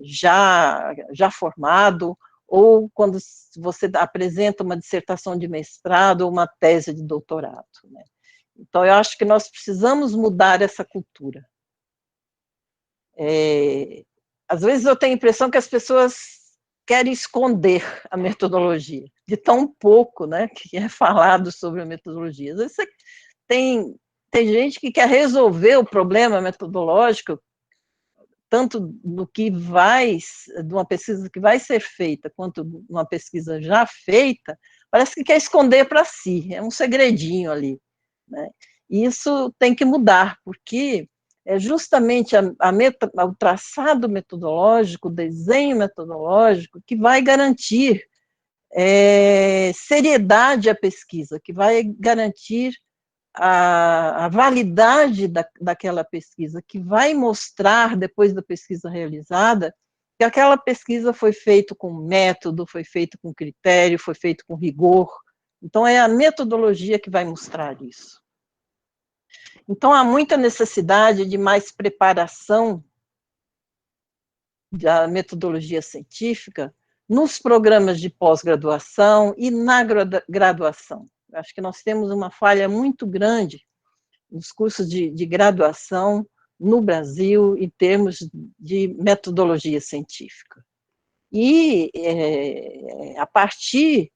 já formado, ou quando você apresenta uma dissertação de mestrado ou uma tese de doutorado, né? Então, eu acho que nós precisamos mudar essa cultura. Às vezes eu tenho a impressão que as pessoas querem esconder a metodologia, de tão pouco, né, que é falado sobre a metodologia. Às vezes tem gente que quer resolver o problema metodológico, tanto no que de uma pesquisa que vai ser feita, quanto de uma pesquisa já feita, parece que quer esconder para si, é um segredinho ali, né? E isso tem que mudar, porque é justamente o traçado metodológico, o desenho metodológico, que vai garantir seriedade à pesquisa, que vai garantir a validade daquela pesquisa, que vai mostrar, depois da pesquisa realizada, que aquela pesquisa foi feita com método, foi feita com critério, foi feita com rigor. Então, é a metodologia que vai mostrar isso. Então, há muita necessidade de mais preparação da metodologia científica nos programas de pós-graduação e na graduação. Acho que nós temos uma falha muito grande nos cursos de graduação no Brasil em termos de metodologia científica. E a partir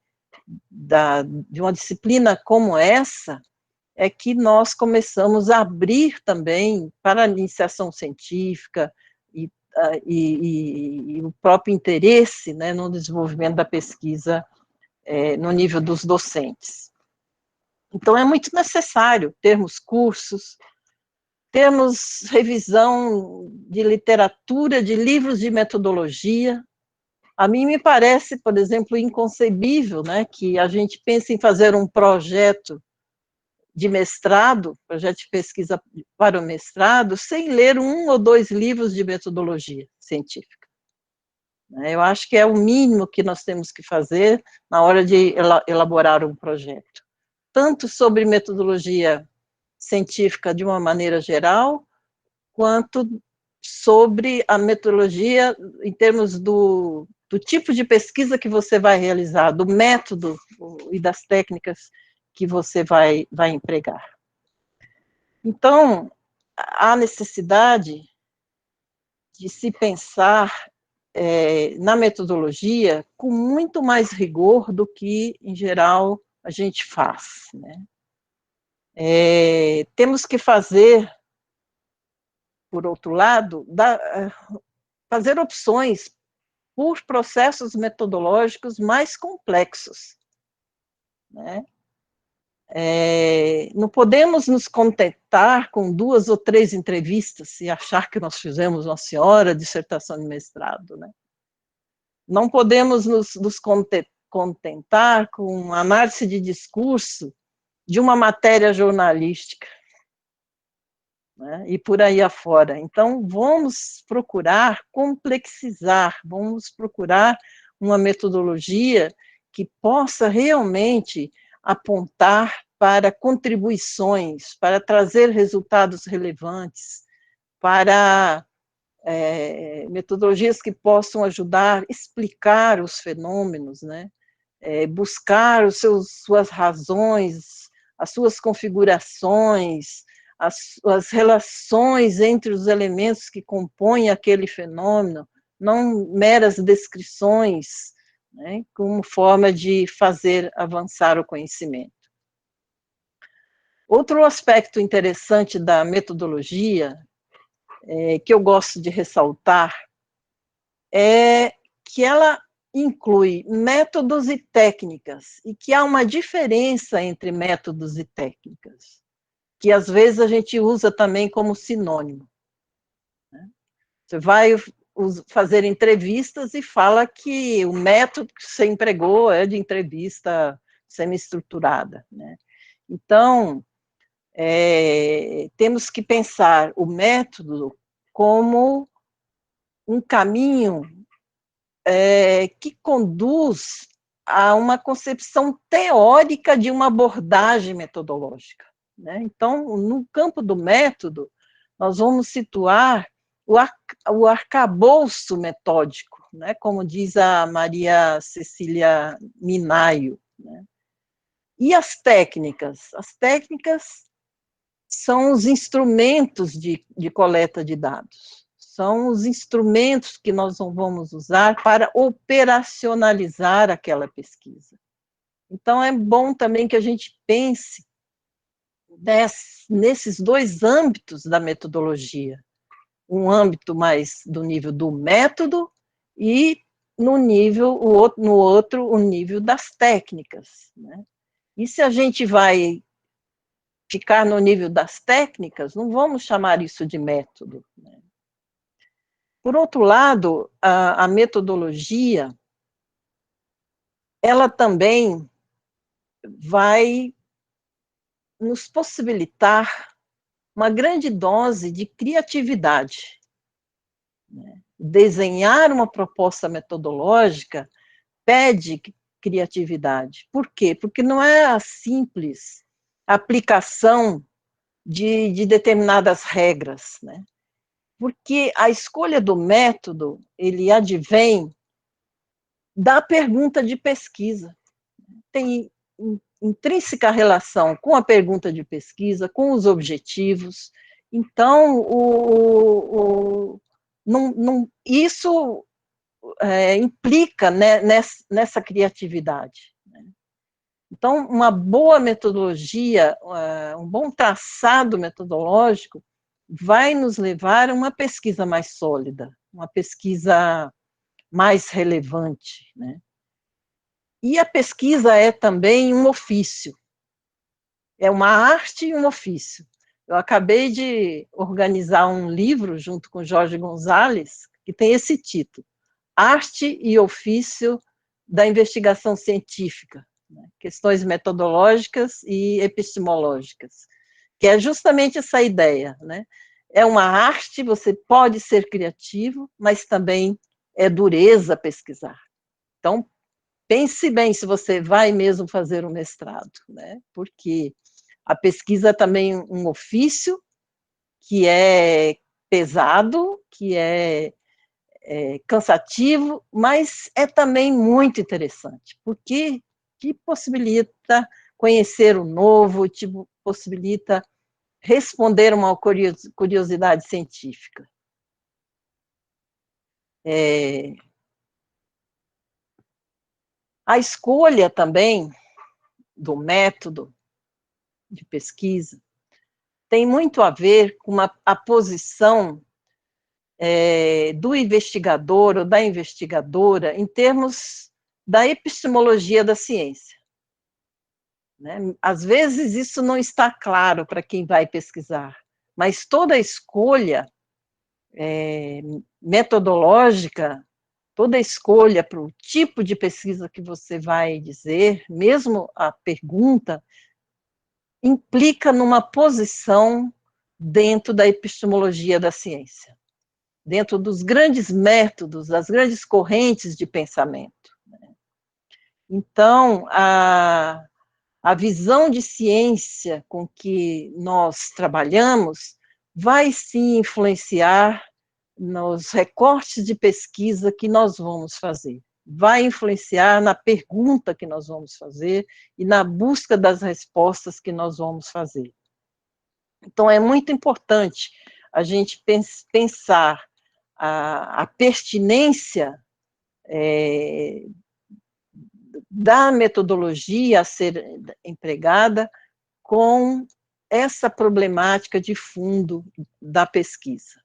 de uma disciplina como essa, é que nós começamos a abrir também para a iniciação científica e o próprio interesse, né, no desenvolvimento da pesquisa no nível dos docentes. Então, é muito necessário termos cursos, termos revisão de literatura, de livros de metodologia. A mim me parece, por exemplo, inconcebível, né, que a gente pense em fazer um projeto de mestrado, projeto de pesquisa para o mestrado, sem ler 1 ou 2 livros de metodologia científica. Eu acho que é o mínimo que nós temos que fazer na hora de elaborar um projeto. Tanto sobre metodologia científica de uma maneira geral, quanto sobre a metodologia em termos do tipo de pesquisa que você vai realizar, do método e das técnicas que você vai empregar. Então, há necessidade de se pensar na metodologia com muito mais rigor do que, em geral, a gente faz, né? Temos que fazer, por outro lado, fazer opções por processos metodológicos mais complexos, né? Não podemos nos contentar com 2 ou 3 entrevistas e achar que nós fizemos uma senhora dissertação de mestrado, né? Não podemos nos contentar com análise de discurso de uma matéria jornalística, né? E por aí afora. Então, vamos procurar complexizar, vamos procurar uma metodologia que possa realmente apontar para contribuições, para trazer resultados relevantes, para metodologias que possam ajudar a explicar os fenômenos, né? Buscar suas razões, as suas configurações, as relações entre os elementos que compõem aquele fenômeno, não meras descrições, né, como forma de fazer avançar o conhecimento. Outro aspecto interessante da metodologia, que eu gosto de ressaltar, é que ela inclui métodos e técnicas, e que há uma diferença entre métodos e técnicas, que às vezes a gente usa também como sinônimo, né? Você vai fazer entrevistas e fala que o método que você empregou é de entrevista semi-estruturada, né? Então, temos que pensar o método como um caminho que conduz a uma concepção teórica de uma abordagem metodológica, né? Então, no campo do método, nós vamos situar o arcabouço metódico, né? Como diz a Maria Cecília Minaio, né? E as técnicas? As técnicas são os instrumentos de coleta de dados, são os instrumentos que nós vamos usar para operacionalizar aquela pesquisa. Então, é bom também que a gente pense nesses 2 âmbitos da metodologia, um âmbito mais do nível do método e no outro, o nível das técnicas, né? E se a gente vai ficar no nível das técnicas, não vamos chamar isso de método, né? Por outro lado, a metodologia, ela também vai nos possibilitar uma grande dose de criatividade, né? Desenhar uma proposta metodológica pede criatividade. Por quê? Porque não é a simples aplicação de determinadas regras, né? Porque a escolha do método, ele advém da pergunta de pesquisa. Tem intrínseca relação com a pergunta de pesquisa, com os objetivos. Então, isso implica, né, nessa criatividade. Então, uma boa metodologia, um bom traçado metodológico vai nos levar a uma pesquisa mais sólida, uma pesquisa mais relevante, né? E a pesquisa é também um ofício, é uma arte e um ofício. Eu acabei de organizar um livro junto com Jorge Gonzalez, que tem esse título, Arte e Ofício da Investigação Científica, né? Questões metodológicas e epistemológicas, que é justamente essa ideia, né? É uma arte, você pode ser criativo, mas também é dureza pesquisar. Então, pense bem se você vai mesmo fazer um mestrado, né? Porque a pesquisa é também um ofício que é pesado, que é cansativo, mas é também muito interessante, porque te possibilita conhecer o novo, te possibilita responder uma curiosidade científica. A escolha também do método de pesquisa tem muito a ver com a posição do investigador ou da investigadora em termos da epistemologia da ciência, né? Às vezes isso não está claro para quem vai pesquisar, mas toda escolha metodológica, toda escolha para o tipo de pesquisa que você vai dizer, mesmo a pergunta, implica numa posição dentro da epistemologia da ciência, dentro dos grandes métodos, das grandes correntes de pensamento. Então, a visão de ciência com que nós trabalhamos vai sim influenciar nos recortes de pesquisa que nós vamos fazer, vai influenciar na pergunta que nós vamos fazer e na busca das respostas que nós vamos fazer. Então, é muito importante a gente pensar a pertinência da metodologia a ser empregada com essa problemática de fundo da pesquisa.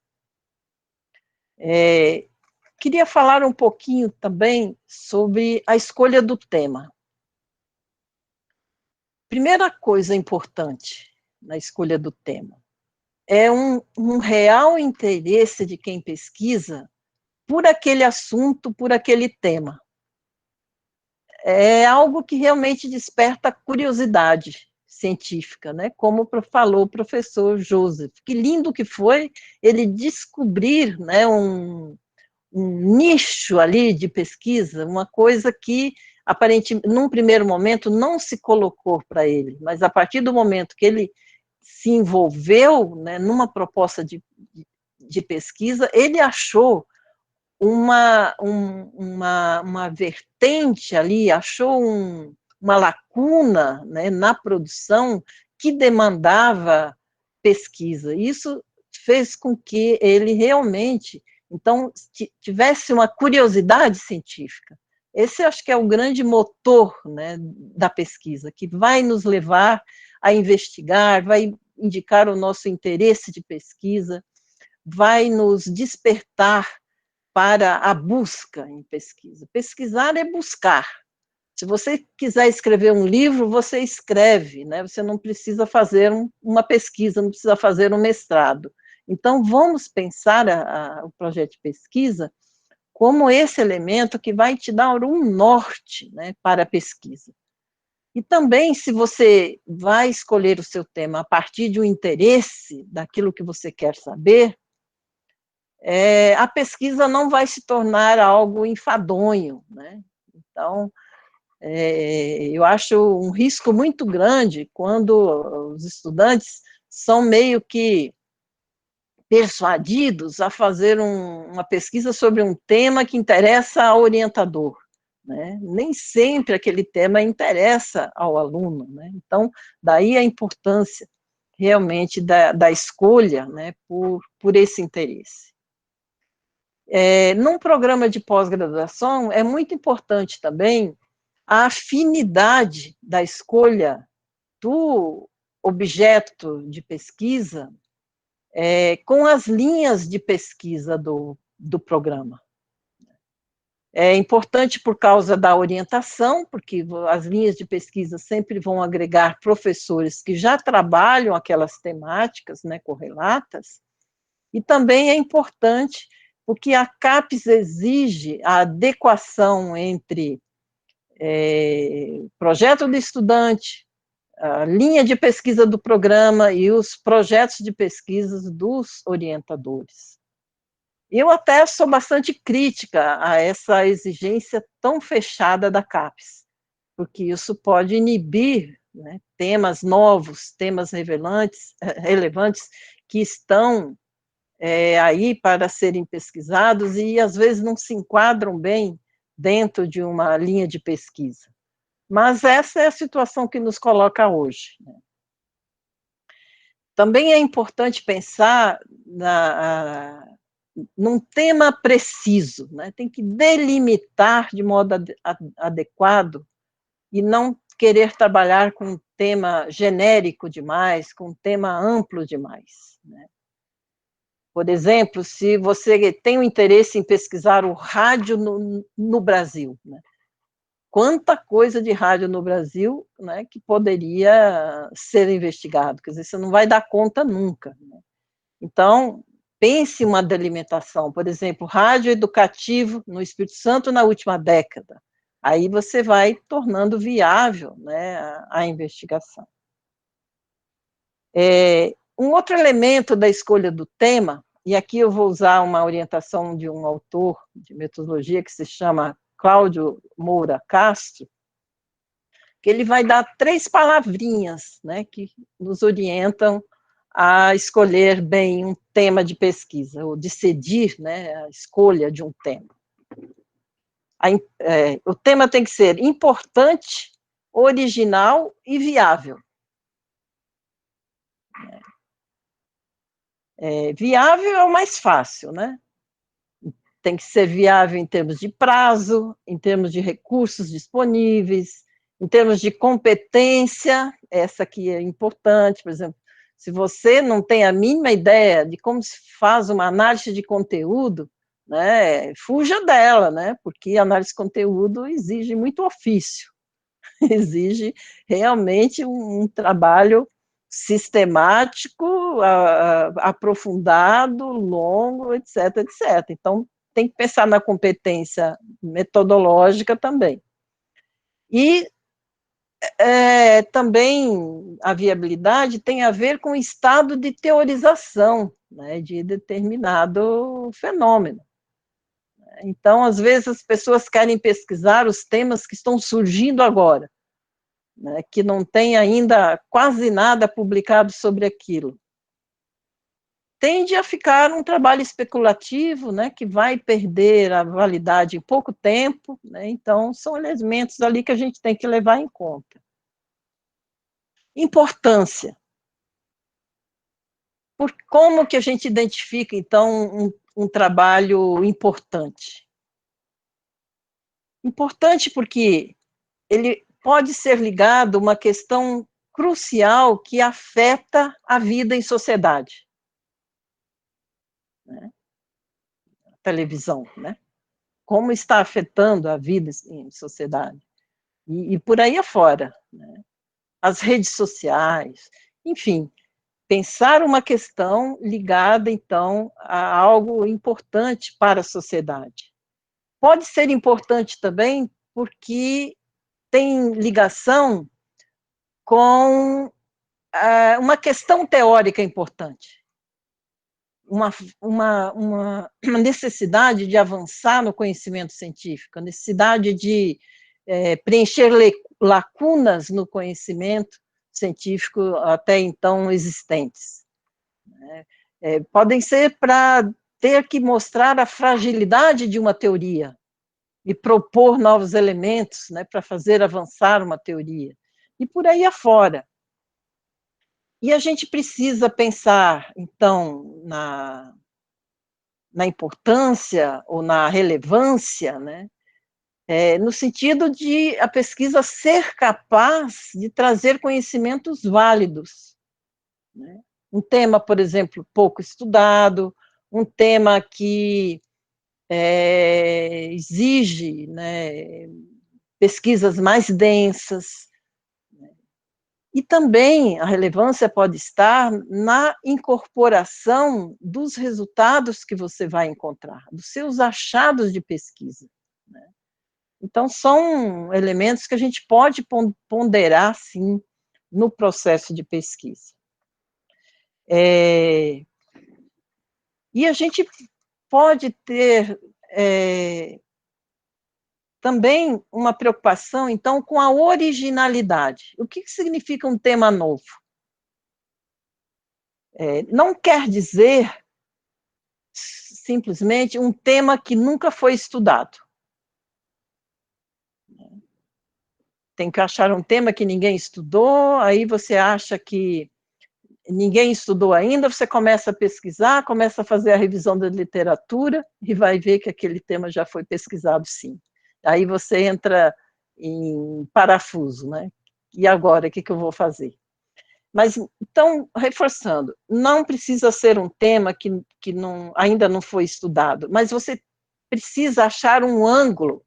Queria falar um pouquinho também sobre a escolha do tema. Primeira coisa importante na escolha do tema é um real interesse de quem pesquisa por aquele assunto, por aquele tema. É algo que realmente desperta curiosidade científica, né? Como falou o professor Joseph. Que lindo que foi ele descobrir, né, um nicho ali de pesquisa, uma coisa que, aparentemente, num primeiro momento, não se colocou para ele, mas a partir do momento que ele se envolveu, né, numa proposta de pesquisa, ele achou uma vertente ali, achou uma lacuna, né, na produção que demandava pesquisa. Isso fez com que ele realmente, então, tivesse uma curiosidade científica. Esse, acho que é o grande motor, né, da pesquisa, que vai nos levar a investigar, vai indicar o nosso interesse de pesquisa, vai nos despertar para a busca em pesquisa. Pesquisar é buscar. Se você quiser escrever um livro, você escreve, né? Você não precisa fazer uma pesquisa, não precisa fazer um mestrado. Então, vamos pensar o projeto de pesquisa como esse elemento que vai te dar um norte, né, para a pesquisa. E também, se você vai escolher o seu tema a partir de um interesse daquilo que você quer saber, a pesquisa não vai se tornar algo enfadonho, né? Então, eu acho um risco muito grande quando os estudantes são meio que persuadidos a fazer uma pesquisa sobre um tema que interessa ao orientador, né? Nem sempre aquele tema interessa ao aluno, né? Então, daí a importância realmente da escolha, né, por esse interesse. Num programa de pós-graduação, é muito importante também a afinidade da escolha do objeto de pesquisa com as linhas de pesquisa do programa. É importante por causa da orientação, porque as linhas de pesquisa sempre vão agregar professores que já trabalham aquelas temáticas, né, correlatas, e também é importante porque a CAPES exige a adequação entre projeto do estudante, a linha de pesquisa do programa e os projetos de pesquisa dos orientadores. Eu até sou bastante crítica a essa exigência tão fechada da CAPES, porque isso pode inibir, né, temas novos, temas relevantes que estão aí para serem pesquisados e às vezes não se enquadram bem dentro de uma linha de pesquisa. Mas essa é a situação que nos coloca hoje, né? Também é importante pensar num tema preciso, né? Tem que delimitar de modo adequado e não querer trabalhar com um tema genérico demais, com um tema amplo demais, né? Por exemplo, se você tem um interesse em pesquisar o rádio no Brasil, né? Quanta coisa de rádio no Brasil, né, que poderia ser investigado, quer dizer, você não vai dar conta nunca, né? Então, pense uma delimitação, por exemplo, rádio educativo no Espírito Santo na última década, aí você vai tornando viável, né, a investigação. Um outro elemento da escolha do tema, e aqui eu vou usar uma orientação de um autor de metodologia que se chama Cláudio Moura Castro, que ele vai dar 3 palavrinhas, né, que nos orientam a escolher bem um tema de pesquisa, ou decidir, né, a escolha de um tema. O tema tem que ser importante, original e viável. Viável é o mais fácil, né? Tem que ser viável em termos de prazo, em termos de recursos disponíveis, em termos de competência, essa aqui é importante, por exemplo, se você não tem a mínima ideia de como se faz uma análise de conteúdo, né, fuja dela, né, porque a análise de conteúdo exige muito ofício, exige realmente um trabalho sistemático, aprofundado, longo, etc, etc. Então, tem que pensar na competência metodológica também. E também a viabilidade tem a ver com o estado de teorização, né, de determinado fenômeno. Então, às vezes, as pessoas querem pesquisar os temas que estão surgindo agora, né, que não tem ainda quase nada publicado sobre aquilo. Tende a ficar um trabalho especulativo, né, que vai perder a validade em pouco tempo, né, então são elementos ali que a gente tem que levar em conta. Importância. Como que a gente identifica, então, um trabalho importante? Importante porque ele pode ser ligado a uma questão crucial que afeta a vida em sociedade. Né? A televisão, né? Como está afetando a vida em sociedade. E por aí afora. Né? As redes sociais, enfim, pensar uma questão ligada, então, a algo importante para a sociedade. pode ser importante também porque tem ligação com uma questão teórica importante, uma necessidade de avançar no conhecimento científico, a necessidade de preencher lacunas no conhecimento científico até então existentes. Podem ser para ter que mostrar a fragilidade de uma teoria e propor novos elementos, né, para fazer avançar uma teoria, e por aí afora. E a gente precisa pensar, então, na importância ou na relevância, né, no sentido de a pesquisa ser capaz de trazer conhecimentos válidos, né? Um tema, por exemplo, pouco estudado, um tema que exige, né, pesquisas mais densas. E também a relevância pode estar na incorporação dos resultados que você vai encontrar, dos seus achados de pesquisa, né? Então, são elementos que a gente pode ponderar, sim, no processo de pesquisa. E a gente pode ter também uma preocupação, então, com a originalidade. O que significa um tema novo? Não quer dizer simplesmente um tema que nunca foi estudado. Tem que achar um tema que ninguém estudou, aí você acha que ninguém estudou ainda, você começa a pesquisar, começa a fazer a revisão da literatura e vai ver que aquele tema já foi pesquisado, sim. Aí você entra em parafuso, né? E agora, o que eu vou fazer? Mas, então, reforçando, não precisa ser um tema que ainda não foi estudado, mas você precisa achar um ângulo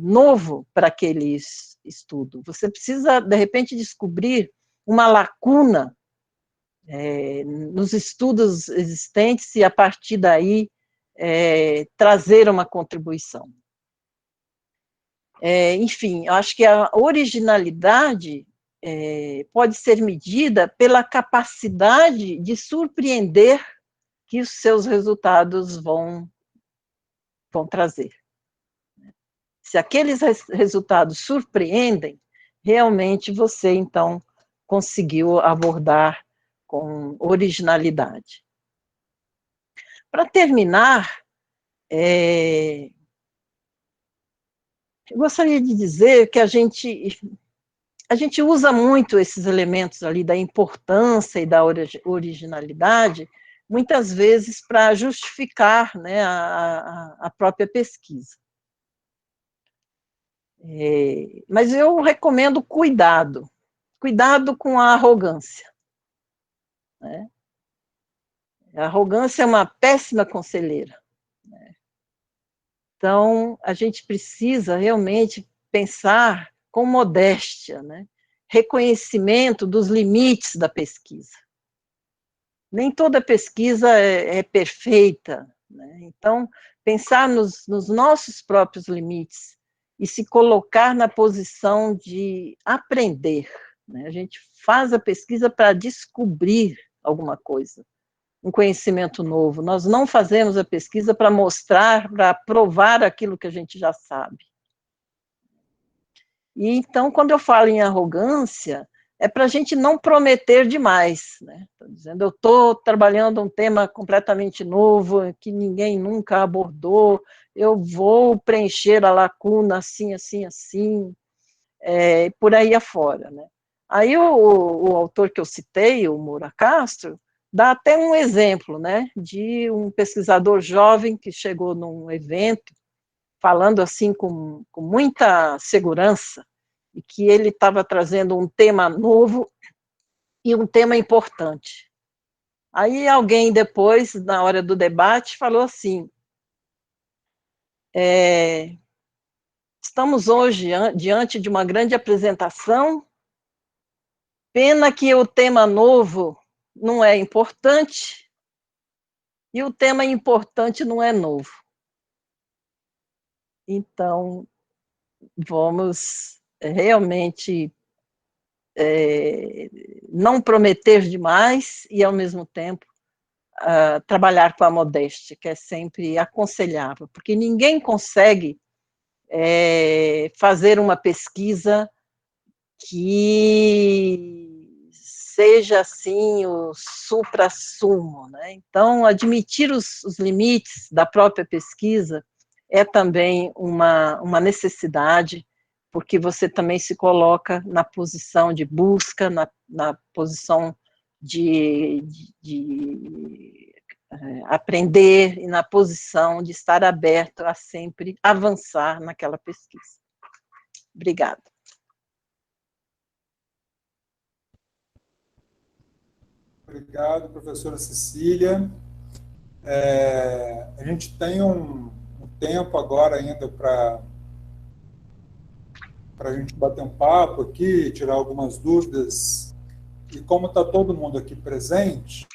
novo para aquele estudo. Você precisa, de repente, descobrir uma lacuna nos estudos existentes e, a partir daí, trazer uma contribuição. Enfim, eu acho que a originalidade pode ser medida pela capacidade de surpreender que os seus resultados vão trazer. Se aqueles resultados surpreendem, realmente você, então, conseguiu abordar com originalidade. Para terminar, eu gostaria de dizer que a gente usa muito esses elementos ali da importância e da originalidade, muitas vezes para justificar, né, a própria pesquisa. Mas eu recomendo cuidado com a arrogância, né? A arrogância é uma péssima conselheira, né? Então, a gente precisa realmente pensar com modéstia, né? Reconhecimento dos limites da pesquisa. Nem toda pesquisa é perfeita, né? Então, pensar nos nossos próprios limites e se colocar na posição de aprender, né? A gente faz a pesquisa para descobrir alguma coisa, um conhecimento novo. Nós não fazemos a pesquisa para mostrar, para provar aquilo que a gente já sabe. E então, quando eu falo em arrogância, é para a gente não prometer demais, né? Estou dizendo, eu estou trabalhando um tema completamente novo, que ninguém nunca abordou, eu vou preencher a lacuna assim, assim, assim, por aí afora, né? Aí o autor que eu citei, o Moura Castro, dá até um exemplo, né, de um pesquisador jovem que chegou num evento, falando assim com muita segurança, e que ele estava trazendo um tema novo e um tema importante. Aí alguém depois, na hora do debate, falou assim, estamos hoje diante de uma grande apresentação, pena que o tema novo não é importante e o tema importante não é novo. Então, vamos realmente não prometer demais e, ao mesmo tempo, trabalhar com a modéstia, que é sempre aconselhável, porque ninguém consegue fazer uma pesquisa que seja assim o suprassumo, né? Então, admitir os limites da própria pesquisa é também uma necessidade, porque você também se coloca na posição de busca, na posição de aprender e na posição de estar aberto a sempre avançar naquela pesquisa. Obrigada. Obrigado, professora Cecília. A gente tem um tempo agora ainda para a gente bater um papo aqui, tirar algumas dúvidas. E como está todo mundo aqui presente,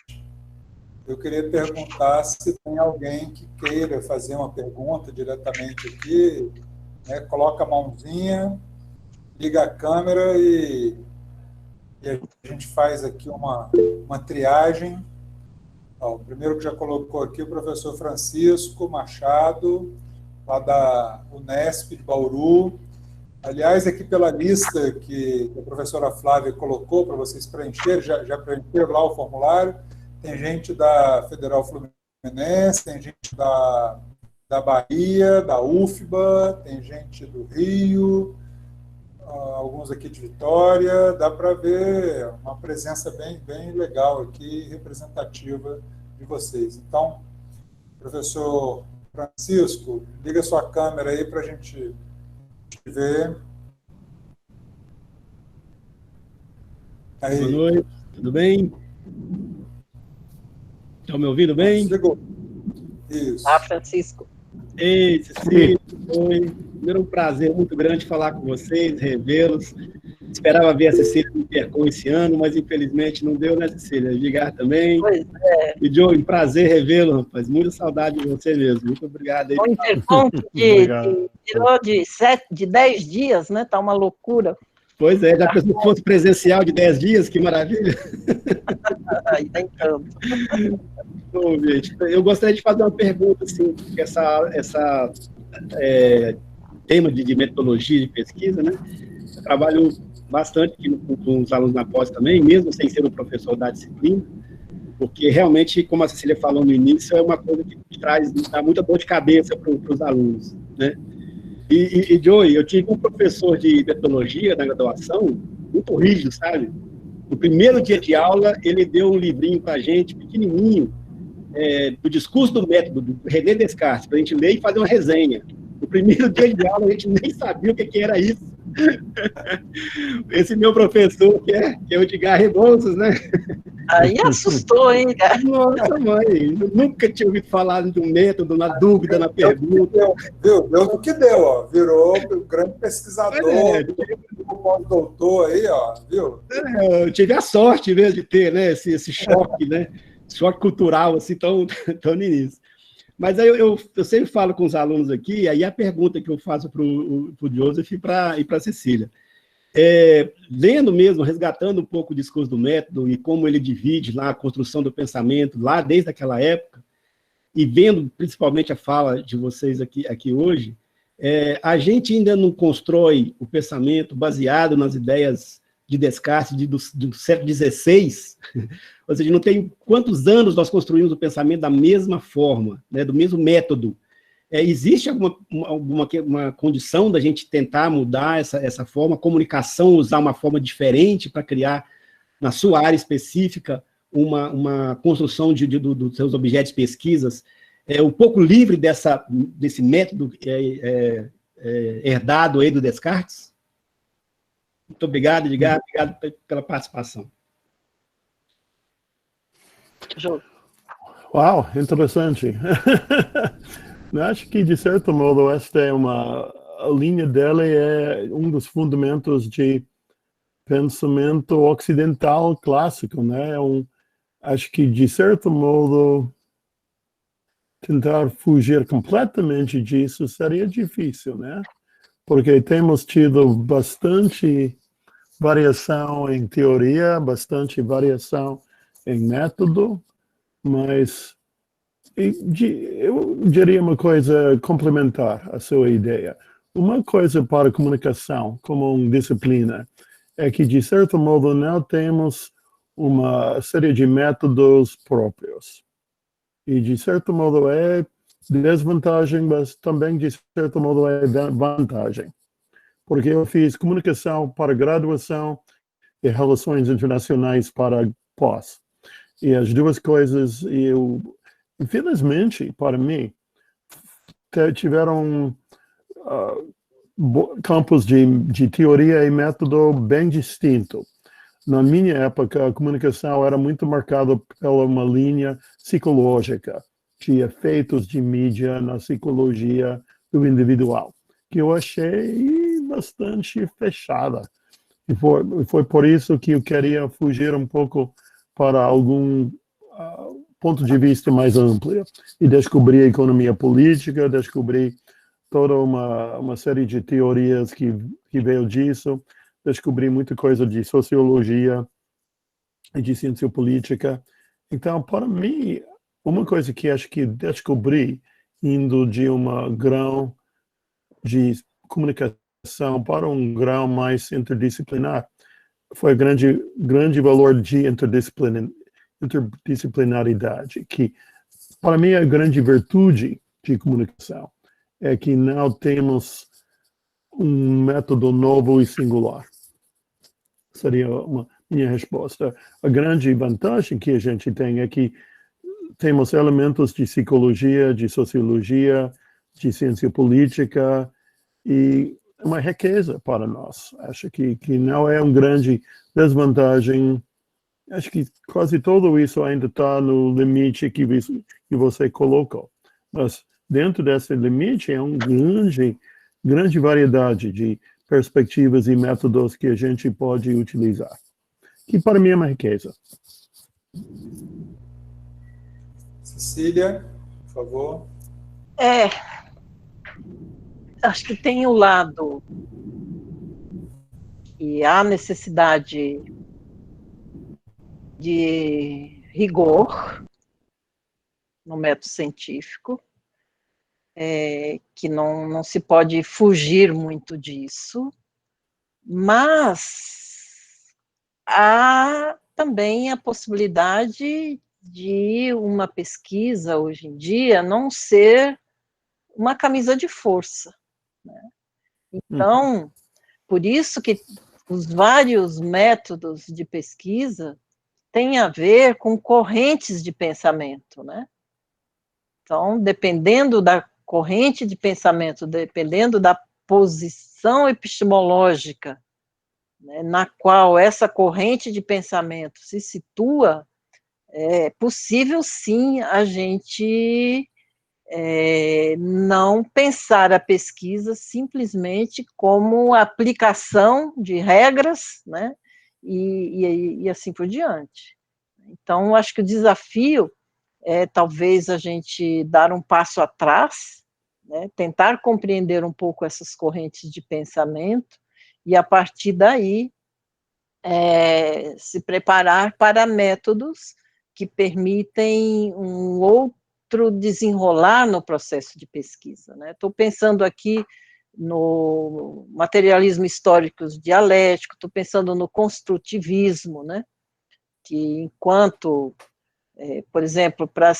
eu queria perguntar se tem alguém que queira fazer uma pergunta diretamente aqui, né? Coloca a mãozinha, liga a câmera e a gente faz aqui uma triagem. O primeiro que já colocou aqui, o professor Francisco Machado, lá da Unesp de Bauru. Aliás, aqui pela lista que a professora Flávia colocou para vocês preencherem, já preencheram lá o formulário, tem gente da Federal Fluminense, tem gente da Bahia, da UFBA, tem gente do Rio, alguns aqui de Vitória, dá para ver uma presença bem legal aqui, representativa de vocês. Então, professor Francisco, liga sua câmera aí para a gente ver. Aí. Boa noite, tudo bem? Estão me ouvindo bem? Ligou. Isso. Francisco. Ei, Cecília, oi. Primeiro, um prazer muito grande falar com vocês, revê-los. Esperava ver a Cecília no Intercom esse ano, mas infelizmente não deu, né, Cecília? Ligar também. Pois é. E, Joe, um prazer revê-lo, rapaz. Muita saudade de você mesmo. Muito obrigado. Aí. O Intercom tirou de 10 dias, né? Tá uma loucura. Pois é, já pensou que fosse presencial de 10 dias? Que maravilha. Aí tá entrando. Bom, gente, eu gostaria de fazer uma pergunta, assim, porque essa tema de metodologia de pesquisa, né? Eu trabalho bastante aqui com os alunos na pós também, mesmo sem ser o professor da disciplina, porque realmente, como a Cecília falou no início, é uma coisa que dá muita dor de cabeça para os alunos, né? E Joey, eu tive um professor de metodologia na graduação, muito rígido, sabe? No primeiro dia de aula, ele deu um livrinho para a gente, pequenininho, do discurso do método, do René Descartes, para a gente ler e fazer uma resenha. No primeiro dia de aula, a gente nem sabia o que era isso. Esse meu professor, que é o Edgar Rebouças, né? Aí assustou, hein, cara? Nossa, mãe, nunca tinha ouvido falar do método, na dúvida, na pergunta. Deu o que deu, ó. Virou o grande pesquisador, pós-doutor aí, ó, viu? Eu tive a sorte mesmo de ter, né, esse choque, né? Choque cultural, assim, tão no início. Mas aí eu sempre falo com os alunos aqui, aí a pergunta que eu faço para o Joseph e para a Cecília. Vendo mesmo, resgatando um pouco o discurso do método e como ele divide lá a construção do pensamento, lá desde aquela época, e vendo principalmente a fala de vocês aqui hoje, a gente ainda não constrói o pensamento baseado nas ideias de Descartes do século XVI, ou seja, não tem quantos anos nós construímos o pensamento da mesma forma, né, do mesmo método. Existe alguma condição da gente tentar mudar essa forma, a comunicação, usar uma forma diferente para criar, na sua área específica, uma construção dos seus objetos de pesquisas, um pouco livre desse método herdado aí do Descartes? Muito obrigado, Edgar, obrigado pela participação. Uau, interessante. Eu acho que, de certo modo, esta a linha dele é um dos fundamentos de pensamento ocidental clássico, né? Acho que, de certo modo, tentar fugir completamente disso seria difícil, né? Porque temos tido bastante variação em teoria, bastante variação em método, mas eu diria uma coisa complementar à sua ideia. Uma coisa para a comunicação, como uma disciplina, é que, de certo modo, não temos uma série de métodos próprios. E, de certo modo, é desvantagem, mas também, de certo modo, é vantagem. Porque eu fiz comunicação para graduação e relações internacionais para pós. E as duas coisas, infelizmente, para mim, tiveram campos de teoria e método bem distintos. Na minha época, a comunicação era muito marcada pela uma linha psicológica, de efeitos de mídia na psicologia do individual, que eu achei bastante fechada. E foi por isso que eu queria fugir um pouco para algum ponto de vista mais amplo e descobrir a economia política, descobrir toda uma série de teorias que veio disso, descobri muita coisa de sociologia e de ciência política. Então, para mim, uma coisa que acho que descobri indo de um grau de comunicação para um grau mais interdisciplinar foi o grande valor de interdisciplinaridade, que para mim é a grande virtude de comunicação, é que não temos um método novo e singular. Seria minha resposta. A grande vantagem que a gente tem é que temos elementos de psicologia, de sociologia, de ciência política, e é uma riqueza para nós. Acho que não é uma grande desvantagem. Acho que quase tudo isso ainda está no limite que você colocou. Mas dentro desse limite é uma grande variedade de perspectivas e métodos que a gente pode utilizar, que para mim é uma riqueza. Cecília, por favor. Acho que tem o lado e há necessidade de rigor no método científico, que não se pode fugir muito disso, mas há também a possibilidade de uma pesquisa, hoje em dia, não ser uma camisa de força, né? Então, por isso que os vários métodos de pesquisa têm a ver com correntes de pensamento, né? Então, dependendo da corrente de pensamento, dependendo da posição epistemológica, né, na qual essa corrente de pensamento se situa, é possível, sim, a gente não pensar a pesquisa simplesmente como aplicação de regras, né, e assim por diante. Então, acho que o desafio é talvez a gente dar um passo atrás, né, tentar compreender um pouco essas correntes de pensamento e, a partir daí, se preparar para métodos que permitem um outro desenrolar no processo de pesquisa, né? Estou pensando aqui no materialismo histórico dialético, estou pensando no construtivismo, né? Que enquanto, por exemplo, para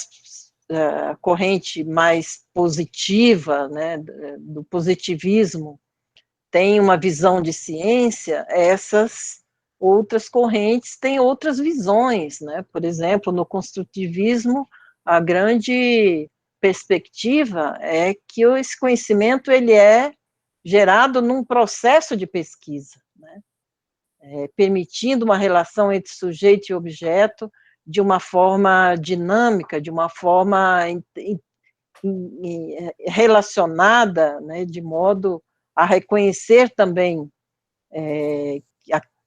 a corrente mais positiva, né, do positivismo, tem uma visão de ciência, essas outras correntes têm outras visões, né? Por exemplo, no construtivismo, a grande perspectiva é que esse conhecimento ele é gerado num processo de pesquisa, né? Permitindo uma relação entre sujeito e objeto de uma forma dinâmica, de uma forma relacionada, né, de modo a reconhecer também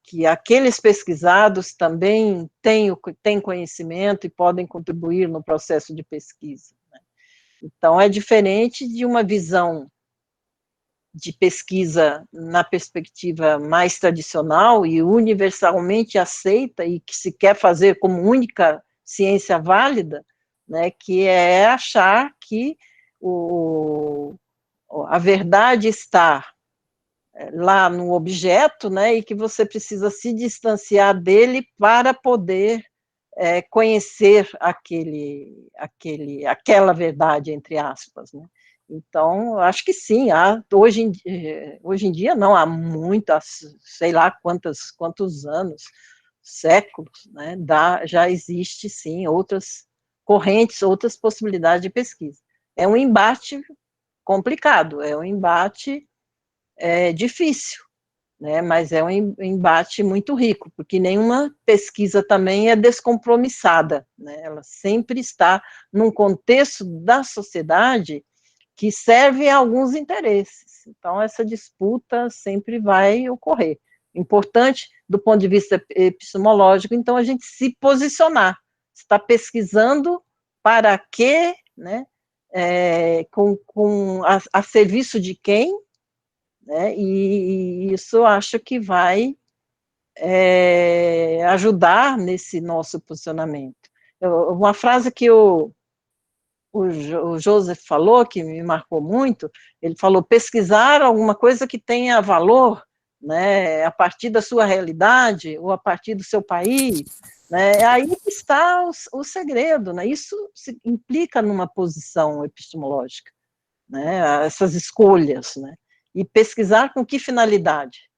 que aqueles pesquisados também têm conhecimento e podem contribuir no processo de pesquisa, né? Então, é diferente de uma visão de pesquisa na perspectiva mais tradicional e universalmente aceita e que se quer fazer como única ciência válida, né, que é achar que a verdade está lá no objeto, né, e que você precisa se distanciar dele para poder conhecer aquela verdade, entre aspas, né. Então, acho que sim, hoje em dia não, há sei lá quantos anos, séculos, né, já existe, sim, outras correntes, outras possibilidades de pesquisa. É um embate complicado, é um embate difícil, né, mas é um embate muito rico, porque nenhuma pesquisa também é descompromissada, né, ela sempre está num contexto da sociedade que serve a alguns interesses. Então, essa disputa sempre vai ocorrer. Importante, do ponto de vista epistemológico, então, a gente se posicionar. Está pesquisando para quê, né? A serviço de quem, né? E isso acho que vai ajudar nesse nosso posicionamento. Uma frase que o Joseph falou, que me marcou muito, ele falou, pesquisar alguma coisa que tenha valor, né, a partir da sua realidade, ou a partir do seu país, né, aí está o segredo, né, isso implica numa posição epistemológica, né, essas escolhas, né, e pesquisar com que finalidade?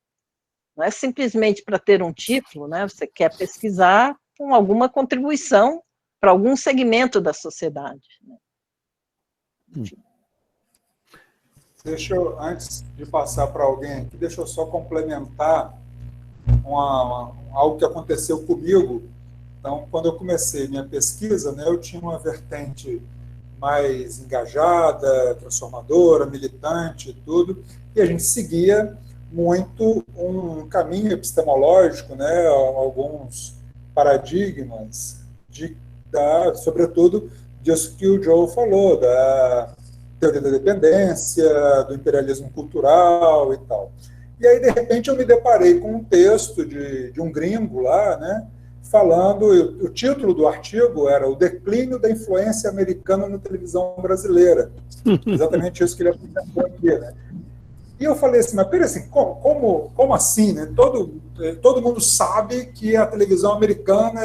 Não é simplesmente para ter um título, né, você quer pesquisar com alguma contribuição para algum segmento da sociedade, né. Deixa eu, antes de passar para alguém aqui, deixa eu só complementar algo que aconteceu comigo. Então, quando eu comecei minha pesquisa, né, eu tinha uma vertente mais engajada, transformadora, militante e tudo, e a gente seguia muito um caminho epistemológico, né, alguns paradigmas, sobretudo, disso que o Joe falou, da teoria da dependência, do imperialismo cultural e tal. E aí, de repente, eu me deparei com um texto de um gringo lá, né, falando, o título do artigo era O Declínio da Influência Americana na Televisão Brasileira. Exatamente isso que ele apresentou aqui, né? E eu falei assim, mas peraí, assim, como assim, né? Todo mundo sabe que a televisão americana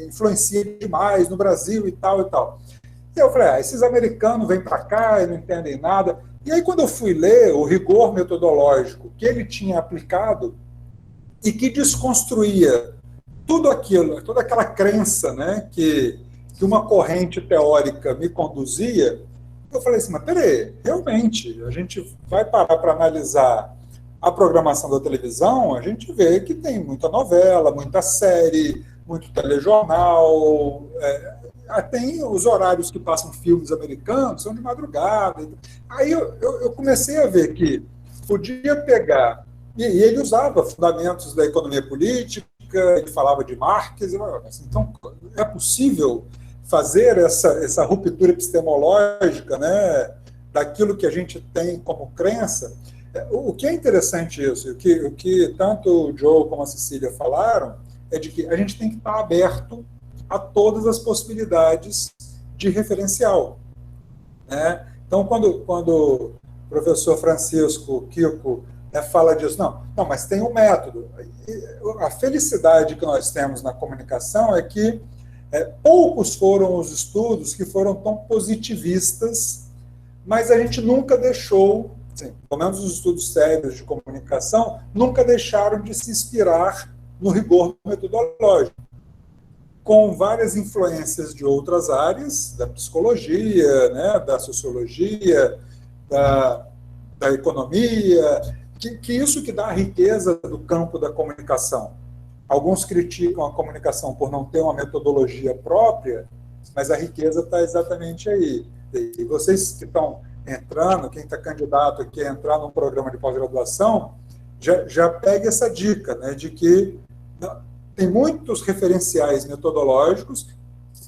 influencia demais no Brasil e tal e tal. E eu falei, esses americanos vêm para cá e não entendem nada. E aí, quando eu fui ler o rigor metodológico que ele tinha aplicado e que desconstruía tudo aquilo, toda aquela crença, né, que uma corrente teórica me conduzia, eu falei assim, mas peraí, realmente, a gente vai parar para analisar a programação da televisão, a gente vê que tem muita novela, muita série, muito telejornal, tem os horários que passam filmes americanos, são de madrugada. Aí eu comecei a ver que podia pegar, e ele usava fundamentos da economia política, ele falava de Marx, então é possível fazer essa ruptura epistemológica, né, daquilo que a gente tem como crença. O que é interessante isso, o que tanto o Joe como a Cecília falaram, é de que a gente tem que estar aberto a todas as possibilidades de referencial, né? Então, quando o professor Francisco Kiko fala disso, não, mas tem um método. A felicidade que nós temos na comunicação é que poucos foram os estudos que foram tão positivistas, mas a gente nunca deixou, assim, pelo menos os estudos sérios de comunicação, nunca deixaram de se inspirar no rigor metodológico, com várias influências de outras áreas, da psicologia, né, da sociologia, da economia, que isso que dá a riqueza do campo da comunicação. Alguns criticam a comunicação por não ter uma metodologia própria, mas a riqueza está exatamente aí. E vocês que estão entrando, quem está candidato aqui a entrar num programa de pós-graduação, já pegue essa dica, né, de que tem muitos referenciais metodológicos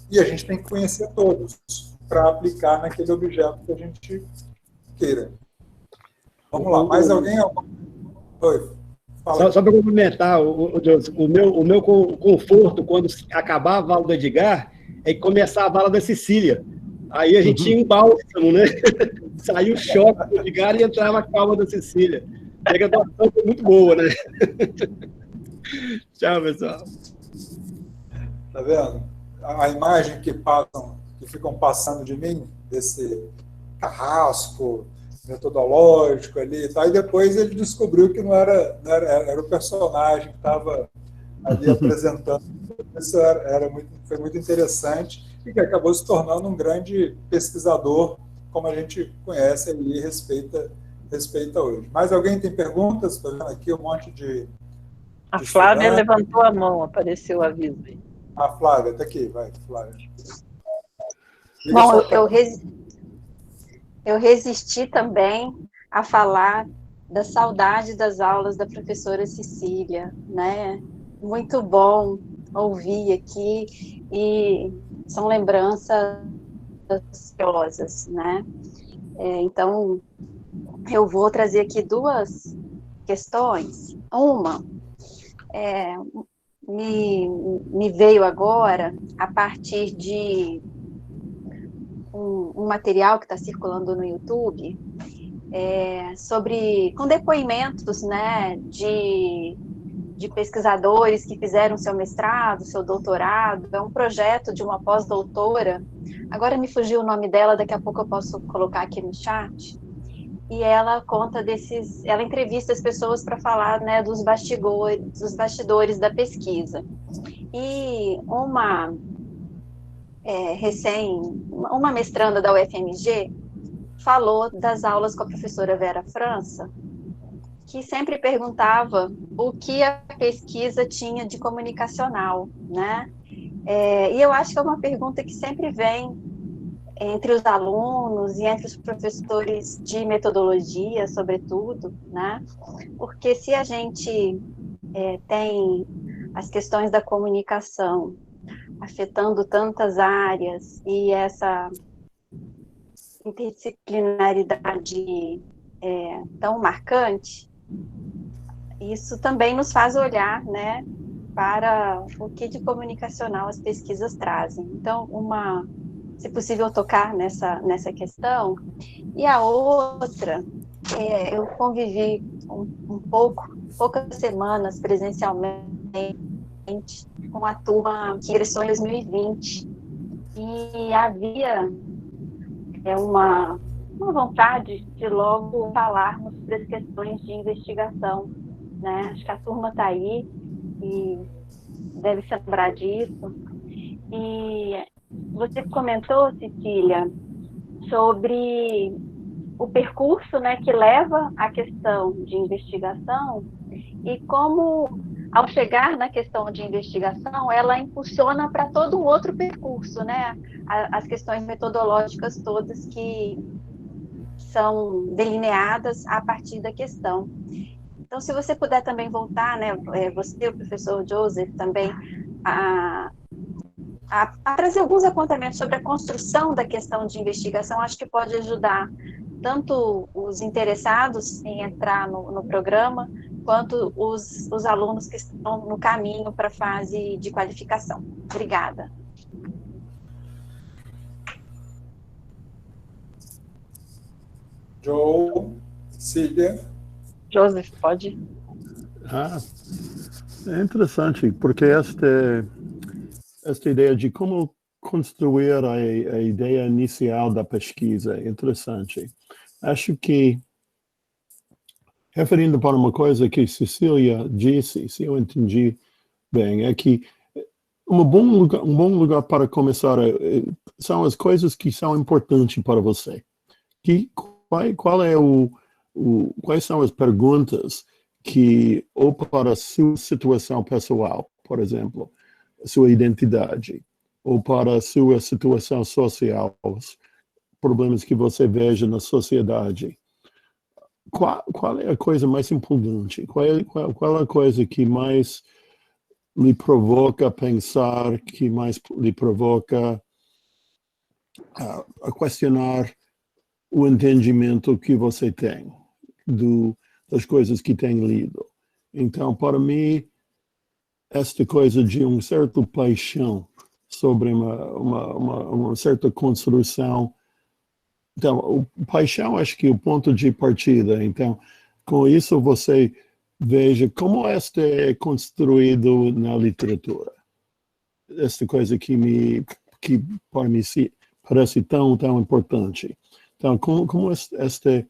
e a gente tem que conhecer todos. para aplicar naquele objeto que a gente queira. Vamos lá, mais alguém? Oi, fala. Só para complementar, o meu conforto quando acabar a vala do Edgar é começar a vala da Cecília. Aí a gente tinha um bálsamo, né? Saiu o choque do Edgar e entrava a calma da Cecília. A graduação foi muito boa, né? Tchau, pessoal. Tá vendo? A imagem que ficam passando de mim, desse carrasco metodológico ali e tal, e depois ele descobriu que era o personagem que estava ali apresentando. Isso foi muito interessante e que acabou se tornando um grande pesquisador, como a gente conhece e respeita hoje. Mais alguém tem perguntas? Estou vendo aqui um monte de A Flávia levantou a mão, apareceu o aviso aí. A Flávia, está aqui, vai, Flávia. Bom, eu resisti também a falar da saudade das aulas da professora Cecília, né? Muito bom ouvir aqui, e são lembranças preciosas, né? Então, eu vou trazer aqui duas questões. Uma, me veio agora a partir de um material que está circulando no YouTube com depoimentos, né, de pesquisadores que fizeram seu mestrado, seu doutorado. É um projeto de uma pós-doutora, agora me fugiu o nome dela, daqui a pouco eu posso colocar aqui no chat, e ela conta ela entrevista as pessoas para falar, né, dos bastidores da pesquisa. E uma mestranda da UFMG falou das aulas com a professora Vera França, que sempre perguntava o que a pesquisa tinha de comunicacional, né? E eu acho que é uma pergunta que sempre vem entre os alunos e entre os professores de metodologia, sobretudo, né? Porque se a gente tem as questões da comunicação afetando tantas áreas e essa interdisciplinaridade tão marcante, isso também nos faz olhar, né, para o que de comunicacional as pesquisas trazem. Então, se possível, tocar nessa questão. E a outra, eu convivi poucas semanas presencialmente com a turma que ingressou em 2020, e havia uma vontade de logo falarmos sobre as questões de investigação, né? Acho que a turma está aí e deve se lembrar disso. E você comentou, Cecília, sobre o percurso, né, que leva à questão de investigação e como, ao chegar na questão de investigação, ela impulsiona para todo um outro percurso, né? As questões metodológicas todas que são delineadas a partir da questão. Então, se você puder também voltar, né, você, o professor Joseph, também, a trazer alguns apontamentos sobre a construção da questão de investigação, acho que pode ajudar tanto os interessados em entrar no programa, quanto os alunos que estão no caminho para a fase de qualificação. Obrigada. Joe, Cecília. Joseph, pode? É interessante, porque esta ideia de como construir a ideia inicial da pesquisa é interessante. Acho que, referindo para uma coisa que Cecília disse, se eu entendi bem, é que um bom lugar para começar são as coisas que são importantes para você. Quais são as perguntas ou para a sua situação pessoal, por exemplo, sua identidade, ou para a sua situação social, os problemas que você veja na sociedade. Qual é a coisa mais importante? Qual é a coisa que mais lhe provoca pensar, que mais lhe provoca a questionar o entendimento que você tem das coisas que tem lido. Então, para mim, esta coisa de uma certa paixão sobre uma certa construção. Então, paixão acho que é o ponto de partida. Então, com isso você veja como este é construído na literatura. Esta coisa que para mim parece tão importante. Então, como este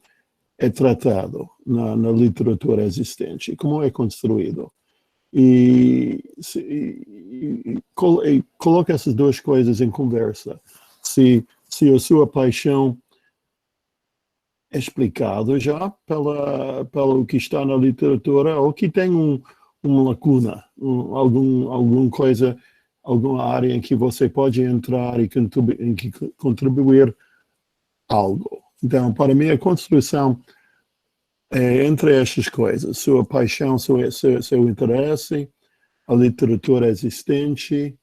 é tratado na literatura existente, como é construído. E coloca essas duas coisas em conversa. Se a sua paixão é explicado já pelo que está na literatura, ou que tem uma lacuna, alguma área em que você pode entrar e contribuir algo. Então, para mim, a construção é entre estas coisas, sua paixão, seu interesse, a literatura existente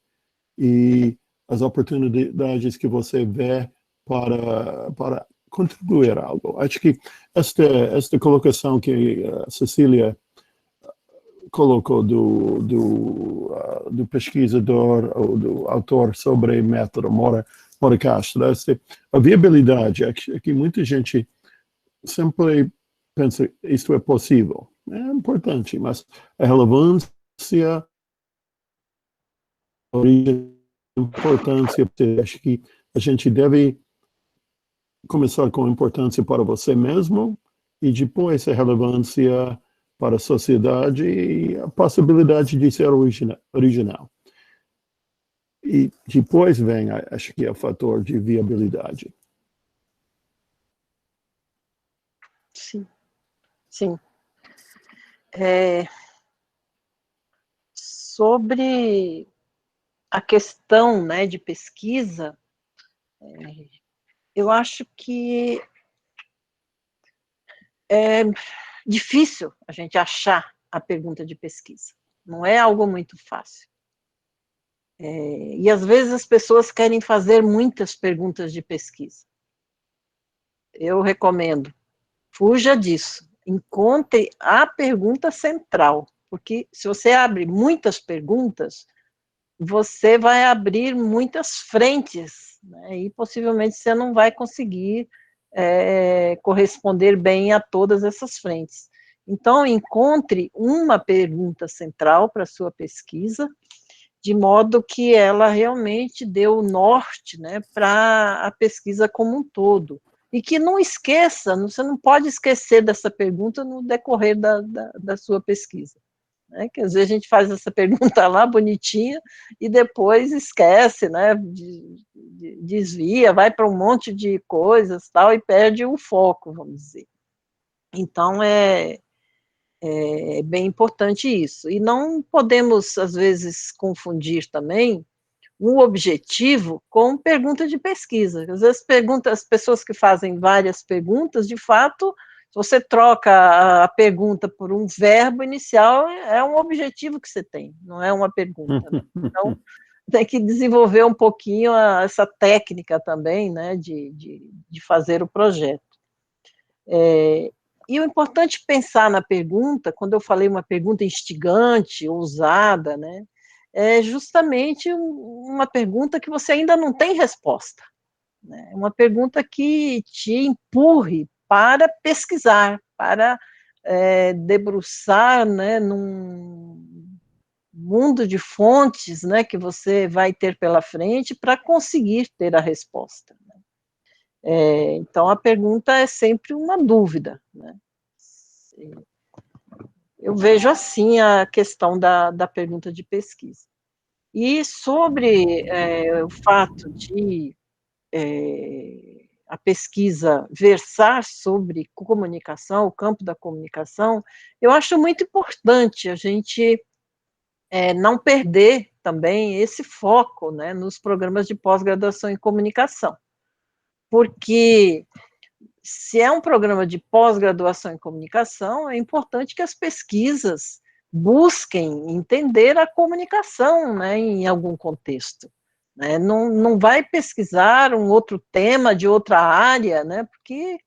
e as oportunidades que você vê para contribuir algo. Acho que esta colocação que a Cecília colocou do pesquisador ou do autor sobre método, Mora Castro, a viabilidade, aqui muita gente sempre pensa isto é possível. É importante, mas a relevância, a importância, acho que a gente deve começar com importância para você mesmo e depois a relevância para a sociedade e a possibilidade de ser original. E depois vem, acho que, o fator de viabilidade. Sim, sim. Sobre a questão, né, de pesquisa, eu acho que é difícil a gente achar a pergunta de pesquisa. Não é algo muito fácil. E às vezes as pessoas querem fazer muitas perguntas de pesquisa. Eu recomendo, fuja disso. Encontre a pergunta central, porque se você abre muitas perguntas, você vai abrir muitas frentes, né, e possivelmente você não vai conseguir corresponder bem a todas essas frentes. Então, encontre uma pergunta central para a sua pesquisa, de modo que ela realmente dê o norte, né, para a pesquisa como um todo. E que não esqueça, você não pode esquecer dessa pergunta no decorrer da sua pesquisa. Né? Que às vezes a gente faz essa pergunta lá, bonitinha, e depois esquece, né? Desvia, vai para um monte de coisas, tal, e perde o foco, vamos dizer. Então, é bem importante isso. E não podemos, às vezes, confundir também um objetivo com pergunta de pesquisa. Às vezes as pessoas que fazem várias perguntas, de fato, se você troca a pergunta por um verbo inicial, é um objetivo que você tem, não é uma pergunta. Né? Então, tem que desenvolver um pouquinho essa técnica também, né, de fazer o projeto. E o importante pensar na pergunta, quando eu falei uma pergunta instigante, ousada, né, é justamente uma pergunta que você ainda não tem resposta. Né? Uma pergunta que te empurre para pesquisar, para debruçar, né, num mundo de fontes, né, que você vai ter pela frente para conseguir ter a resposta. Né? Então, a pergunta é sempre uma dúvida. Né? Eu vejo assim a questão da pergunta de pesquisa. E sobre o fato de a pesquisa versar sobre comunicação, o campo da comunicação, eu acho muito importante a gente não perder também esse foco, né, nos programas de pós-graduação em comunicação. Porque se é um programa de pós-graduação em comunicação, é importante que as pesquisas busquem entender a comunicação, né, em algum contexto. né? Não vai pesquisar um outro tema de outra área, né? Porque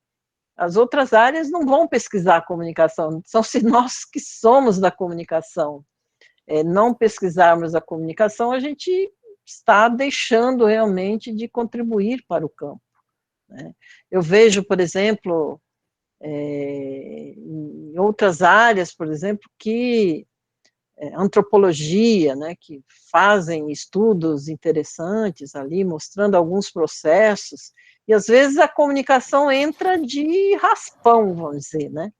as outras áreas não vão pesquisar a comunicação, são nós que somos da comunicação. Não pesquisarmos a comunicação, a gente está deixando realmente de contribuir para o campo, né? Eu vejo, por exemplo, em outras áreas, por exemplo, que antropologia, né, que fazem estudos interessantes ali, mostrando alguns processos, e às vezes a comunicação entra de raspão, vamos dizer, né?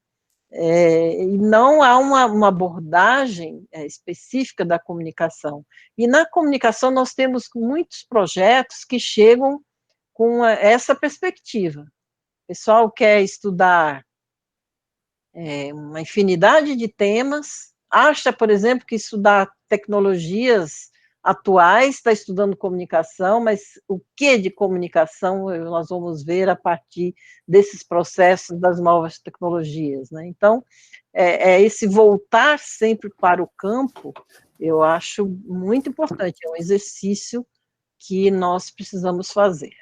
E não há uma abordagem específica da comunicação. E na comunicação nós temos muitos projetos que chegam com essa perspectiva. O pessoal quer estudar uma infinidade de temas, acha, por exemplo, que estudar tecnologias atuais está estudando comunicação, mas o que de comunicação nós vamos ver a partir desses processos das novas tecnologias, né? Então, esse voltar sempre para o campo, eu acho muito importante, é um exercício que nós precisamos fazer.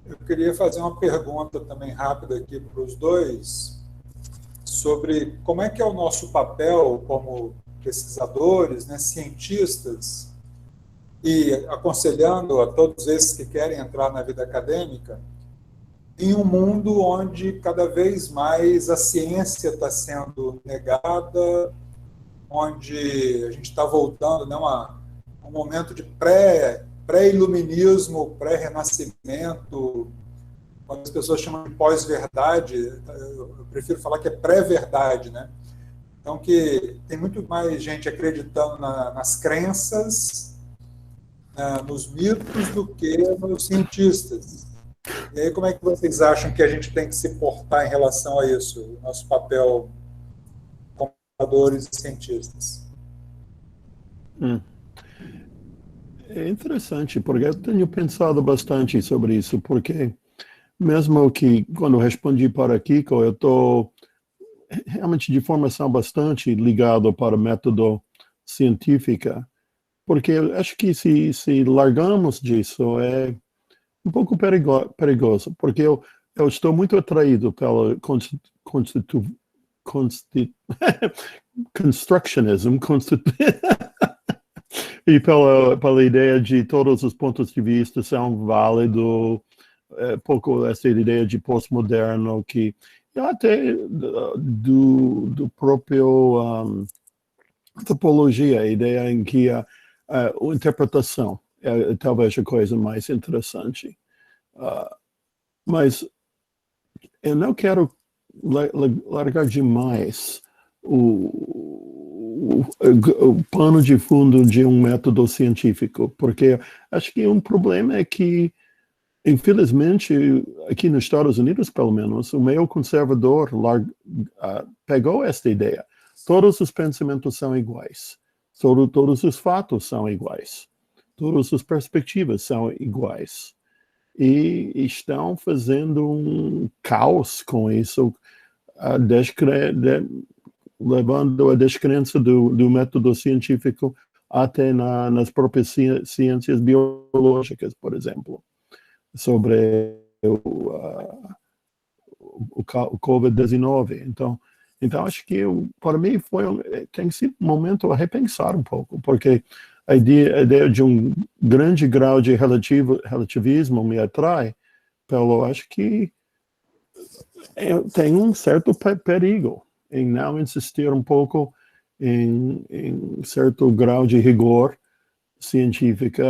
Eu queria fazer uma pergunta também rápida aqui para os dois, sobre como é que é o nosso papel como pesquisadores, né, cientistas, e aconselhando a todos esses que querem entrar na vida acadêmica, em um mundo onde cada vez mais a ciência está sendo negada, onde a gente está voltando, né, um momento de pré-iluminismo, pré-renascimento, quando as pessoas chamam de pós-verdade, eu prefiro falar que é pré-verdade, né? Então, que tem muito mais gente acreditando nas crenças, nos mitos, do que nos cientistas. E aí, como é que vocês acham que a gente tem que se portar em relação a isso, o nosso papel como educadores e cientistas? É interessante, porque eu tenho pensado bastante sobre isso, porque mesmo que quando eu respondi para Kiko, eu estou realmente de formação bastante ligado para o método científica, porque eu acho que se largamos disso é um pouco perigoso, porque eu estou muito atraído pela constructionism, e pela ideia de todos os pontos de vista são válidos, pouco essa ideia de pós-moderno, que até do próprio antropologia, a ideia em que a interpretação é talvez a coisa mais interessante. Mas eu não quero largar demais o pano de fundo de um método científico, porque acho que um problema é que, infelizmente, aqui nos Estados Unidos, pelo menos, o meio conservador pegou esta ideia. Todos os pensamentos são iguais, todos os fatos são iguais, todas as perspectivas são iguais. E estão fazendo um caos com isso, levando a descrença do método científico até nas próprias ciências biológicas, por exemplo, sobre o Covid-19. Então, acho que para mim tem sido um momento a repensar um pouco, porque a ideia de um grande grau de relativismo me atrai, acho que tem um certo perigo em não insistir um pouco em certo grau de rigor científica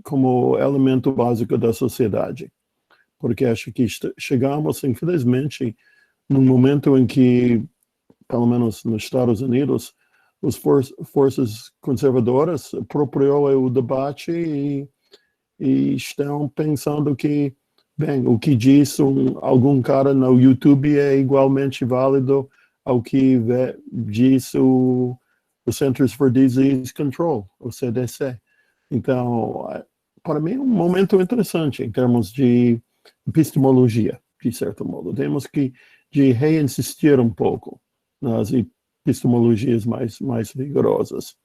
como elemento básico da sociedade. Porque acho que chegamos, infelizmente, num momento em que, pelo menos nos Estados Unidos, as forças conservadoras apropriou o debate e estão pensando que, bem, o que diz algum cara no YouTube é igualmente válido ao que diz o Centers for Disease Control, o CDC. Então, para mim, é um momento interessante em termos de epistemologia, de certo modo. Temos que reinsistir um pouco nas epistemologias mais rigorosas.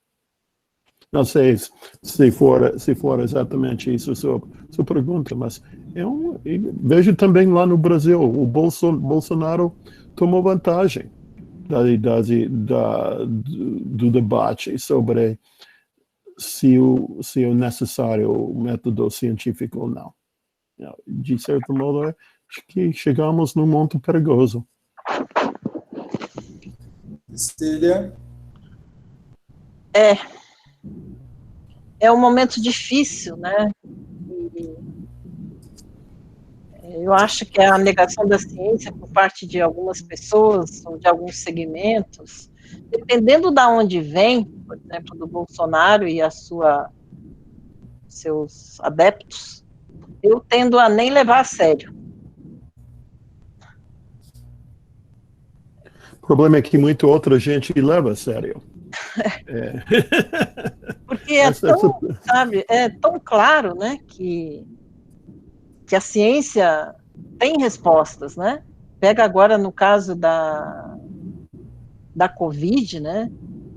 Não sei se for exatamente isso a sua pergunta, mas vejo também lá no Brasil, o Bolsonaro tomou vantagem do debate sobre se é necessário o método científico ou não. De certo modo, acho que chegamos num ponto perigoso. Cecília? É um momento difícil, né? Eu acho que a negação da ciência por parte de algumas pessoas, ou de alguns segmentos, dependendo de onde vem, por exemplo, do Bolsonaro e seus adeptos, eu tendo a nem levar a sério. O problema é que muita outra gente leva a sério. Porque é tão claro, né, que a ciência tem respostas, né? Pega agora no caso da Covid, né?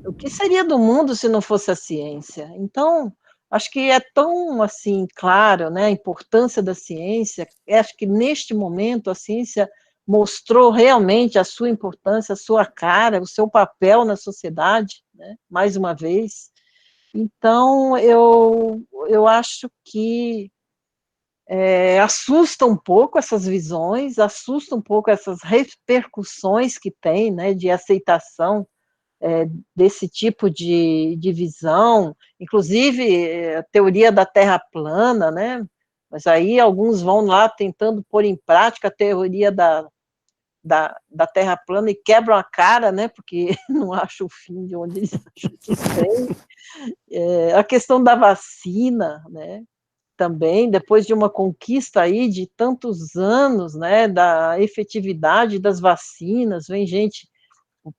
O que seria do mundo se não fosse a ciência? Então, acho que é tão, assim, claro, né, a importância da ciência. Acho que neste momento a ciência mostrou realmente a sua importância, a sua cara, o seu papel na sociedade, né, mais uma vez. Então, eu acho que assusta um pouco essas visões, assusta um pouco essas repercussões que tem, né, de aceitação desse tipo de visão, inclusive a teoria da Terra plana, né, mas aí alguns vão lá tentando pôr em prática a teoria da Terra plana e quebram a cara, né, porque não acham o fim de onde eles acham que vem. A questão da vacina, né, também, depois de uma conquista aí de tantos anos, né, da efetividade das vacinas, vem gente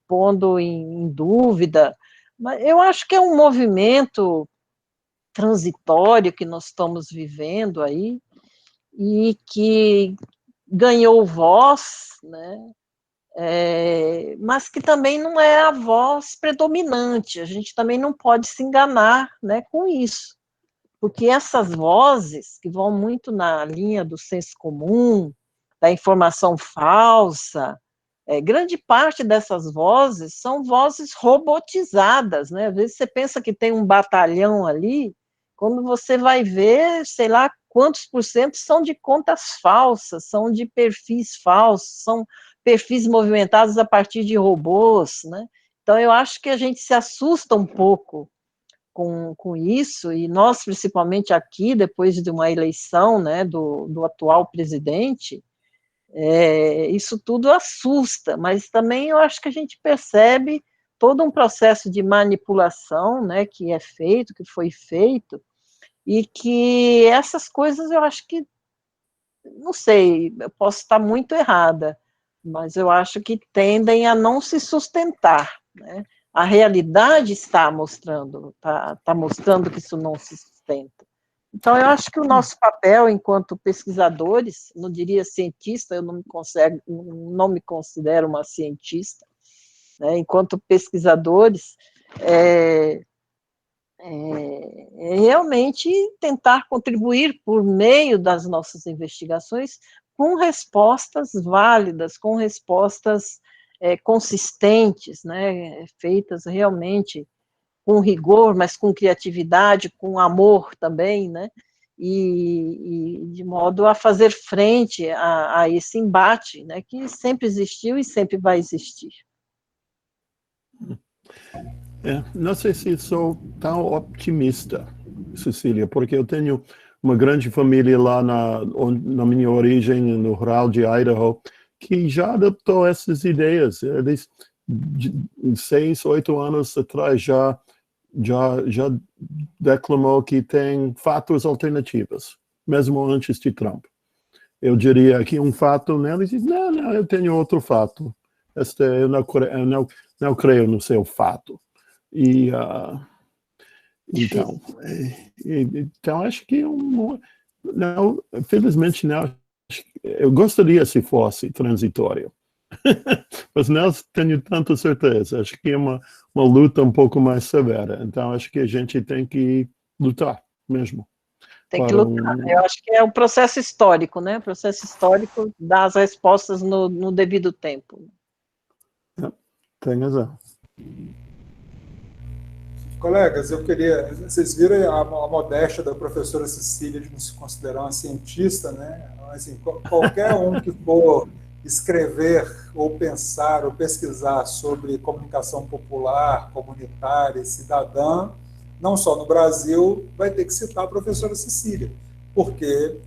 pondo em dúvida, mas eu acho que é um movimento transitório que nós estamos vivendo aí, e que ganhou voz, né, mas que também não é a voz predominante, a gente também não pode se enganar, né, com isso. Porque essas vozes, que vão muito na linha do senso comum, da informação falsa, grande parte dessas vozes são vozes robotizadas, né? Às vezes você pensa que tem um batalhão ali, quando você vai ver, sei lá quantos por cento são de contas falsas, são de perfis falsos, são perfis movimentados a partir de robôs, né? Então, eu acho que a gente se assusta um pouco com isso, e nós, principalmente aqui, depois de uma eleição, né, do atual presidente, isso tudo assusta, mas também eu acho que a gente percebe todo um processo de manipulação, né, que é feito, que foi feito, e que essas coisas eu acho que, não sei, eu posso estar muito errada, mas eu acho que tendem a não se sustentar, né? A realidade está mostrando que isso não se sustenta. Então, eu acho que o nosso papel enquanto pesquisadores, não diria cientista, eu não me considero uma cientista, né, enquanto pesquisadores, realmente tentar contribuir por meio das nossas investigações com respostas válidas, com respostas consistentes, né, feitas realmente com rigor, mas com criatividade, com amor também, né, e de modo a fazer frente a esse embate, né, que sempre existiu e sempre vai existir. Não sei se sou tão otimista, Cecília, porque eu tenho uma grande família lá na minha origem, no rural de Idaho, que já adaptou essas ideias. Eles, 6, 8 anos atrás, já declamou que tem fatos alternativos, mesmo antes de Trump. Eu diria que um fato, né? Eles dizem, não, eu tenho outro fato. Eu não creio no seu fato. Então, acho que não, felizmente não. Eu gostaria se fosse transitório, Mas não tenho tanta certeza. Acho que é uma luta um pouco mais severa. Então, acho que a gente tem que lutar mesmo. Tem que lutar. Eu acho que é um processo histórico, né? O processo histórico dá as respostas no devido tempo. Tem razão. Colegas, eu queria... Vocês viram a modéstia da professora Cecília de não se considerar uma cientista, né? Assim, qualquer um que for escrever ou pensar ou pesquisar sobre comunicação popular, comunitária e cidadã, não só no Brasil, vai ter que citar a professora Cecília, porque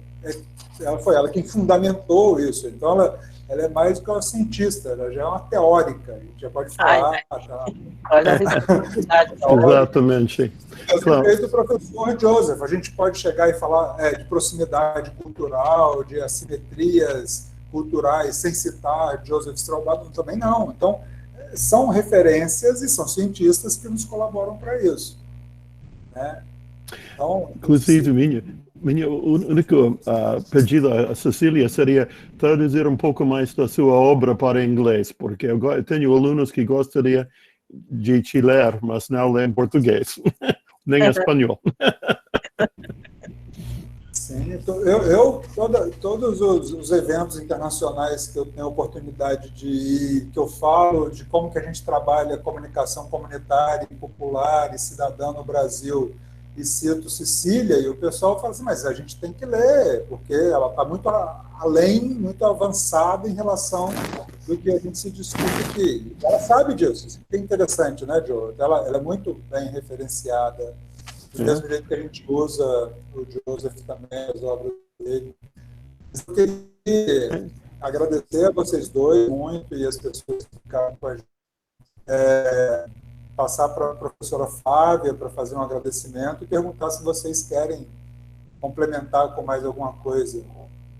foi ela quem fundamentou isso. Então, ela é mais do que uma cientista, ela já é uma teórica, a gente já pode falar. Olha a responsabilidade. Exatamente. Claro. Do professor Joseph, a gente pode chegar e falar de proximidade cultural, de assimetrias culturais, sem citar Joseph Strauss, também não. Então, são referências e são cientistas que nos colaboram para isso. Né? Então, inclusive, minha única pedido a Cecília seria traduzir um pouco mais da sua obra para inglês, porque eu tenho alunos que gostariam de te ler, mas não lêem português, nem espanhol. Sim, todos os eventos internacionais que eu tenho a oportunidade de ir, que eu falo de como que a gente trabalha comunicação comunitária, popular e cidadã no Brasil, e cito Cecília, e o pessoal fala assim, mas a gente tem que ler, porque ela está muito além, muito avançada em relação do que a gente se discute aqui. Ela sabe disso, isso é interessante, né, Joe? Ela é muito bem referenciada, do mesmo jeito que a gente usa o Joseph também, as obras dele. Eu queria agradecer a vocês dois muito e as pessoas que ficaram com a gente. Passar para a professora Flávia para fazer um agradecimento e perguntar se vocês querem complementar com mais alguma coisa.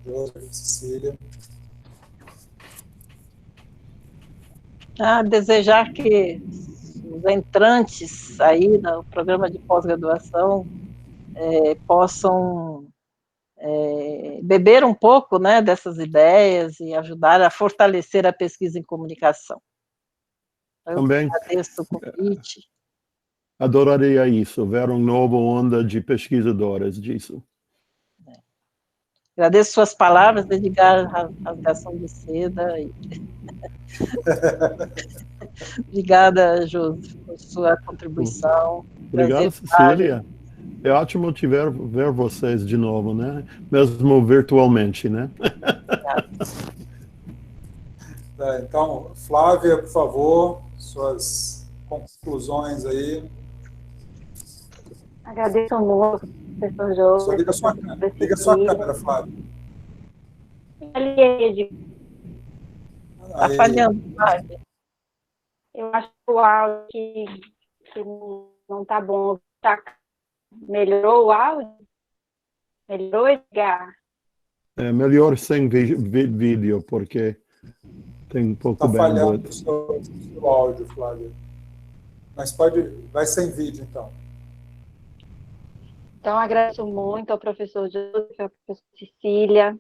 Joseph, Cecília. Desejar que os entrantes aí no programa de pós-graduação possam beber um pouco, né, dessas ideias e ajudar a fortalecer a pesquisa em comunicação. Eu também agradeço o convite. Adoraria isso, ver uma nova onda de pesquisadores disso. Agradeço suas palavras, dedicar rasgação de seda. Obrigada, José, por sua contribuição. Obrigado, Cecília. É ótimo ver vocês de novo, né? Mesmo virtualmente, né? Então, Flávia, por favor, suas conclusões aí. Agradeço muito, professor José. Liga sua câmera, Flávia. Está falhando, Flávia. Eu acho que o áudio que não está bom. Melhorou o áudio? Melhorou, Edgar? É melhor sem vídeo, porque tem um pouco bem. Está falhando o seu áudio, Flávia. Mas vai sem vídeo, então. Então, agradeço muito ao professor Joseph, à professora Cecília.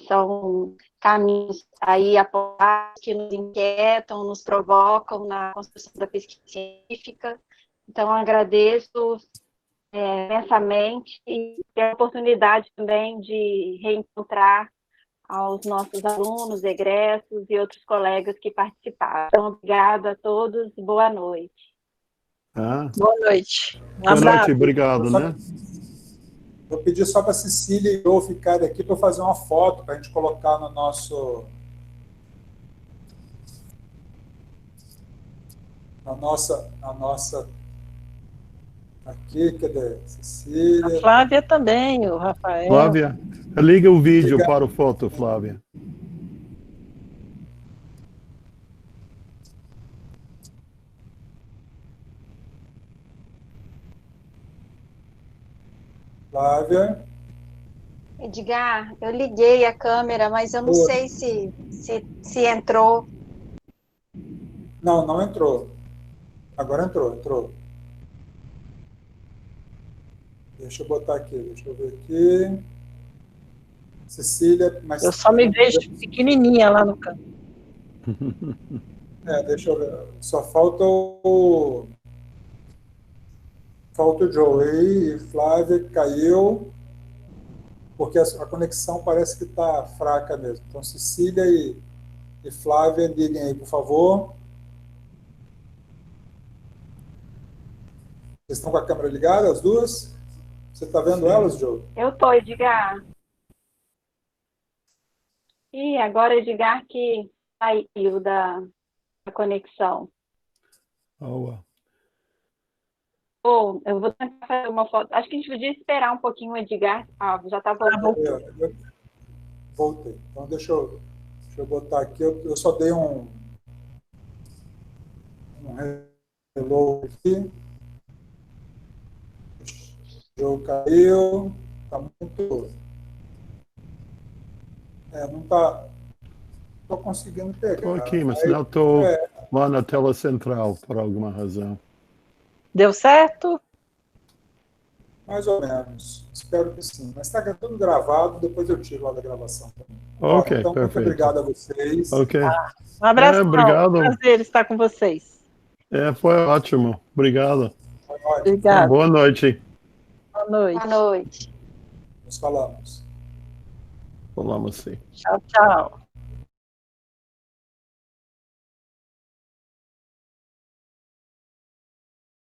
São caminhos aí apoiados que nos inquietam, nos provocam na construção da pesquisa científica. Então, agradeço imensamente e ter a oportunidade também de reencontrar aos nossos alunos, egressos e outros colegas que participaram. Então, obrigada a todos e boa noite. Boa noite. Boa noite, obrigado, né? Vou pedir só para a Cecília e eu ficar aqui para fazer uma foto, para a gente colocar no nosso... Na nossa... Aqui, cadê? Cecília... A Flávia também, o Rafael... Flávia, liga o vídeo para o foto, Flávia. Flávia. Edgar, eu liguei a câmera, mas eu não sei se entrou. Não entrou. Agora entrou. Deixa eu botar aqui, deixa eu ver aqui. Cecília, mas... Eu só me vejo pequenininha lá no canto. Deixa eu ver. Só falta o Joey e Flávia, que caiu, porque a conexão parece que está fraca mesmo. Então, Cecília e Flávia, liguem aí, por favor. Vocês estão com a câmera ligada, as duas? Você está vendo elas, Joey? Eu estou, Edgar. E agora, Edgar, que saiu da conexão. Eu vou tentar fazer uma foto. Acho que a gente podia esperar um pouquinho o Edgar. Já está voltando. Eu voltei. Então, deixa eu botar aqui. Eu só dei um hello aqui. O jogo caiu. Está muito... não está... Estou conseguindo pegar. Estou aqui, mas não estou lá na tela central, por alguma razão. Deu certo? Mais ou menos. Espero que sim. Mas está tudo gravado, depois eu tiro lá da gravação também. Ok, então, perfeito. muito obrigado a vocês. Ok. Um abraço. Obrigado. Prazer estar com vocês. Foi ótimo. Obrigado. Obrigado. Boa noite. Boa noite. Boa noite. Nos falamos. Falamos sim. Tchau, tchau.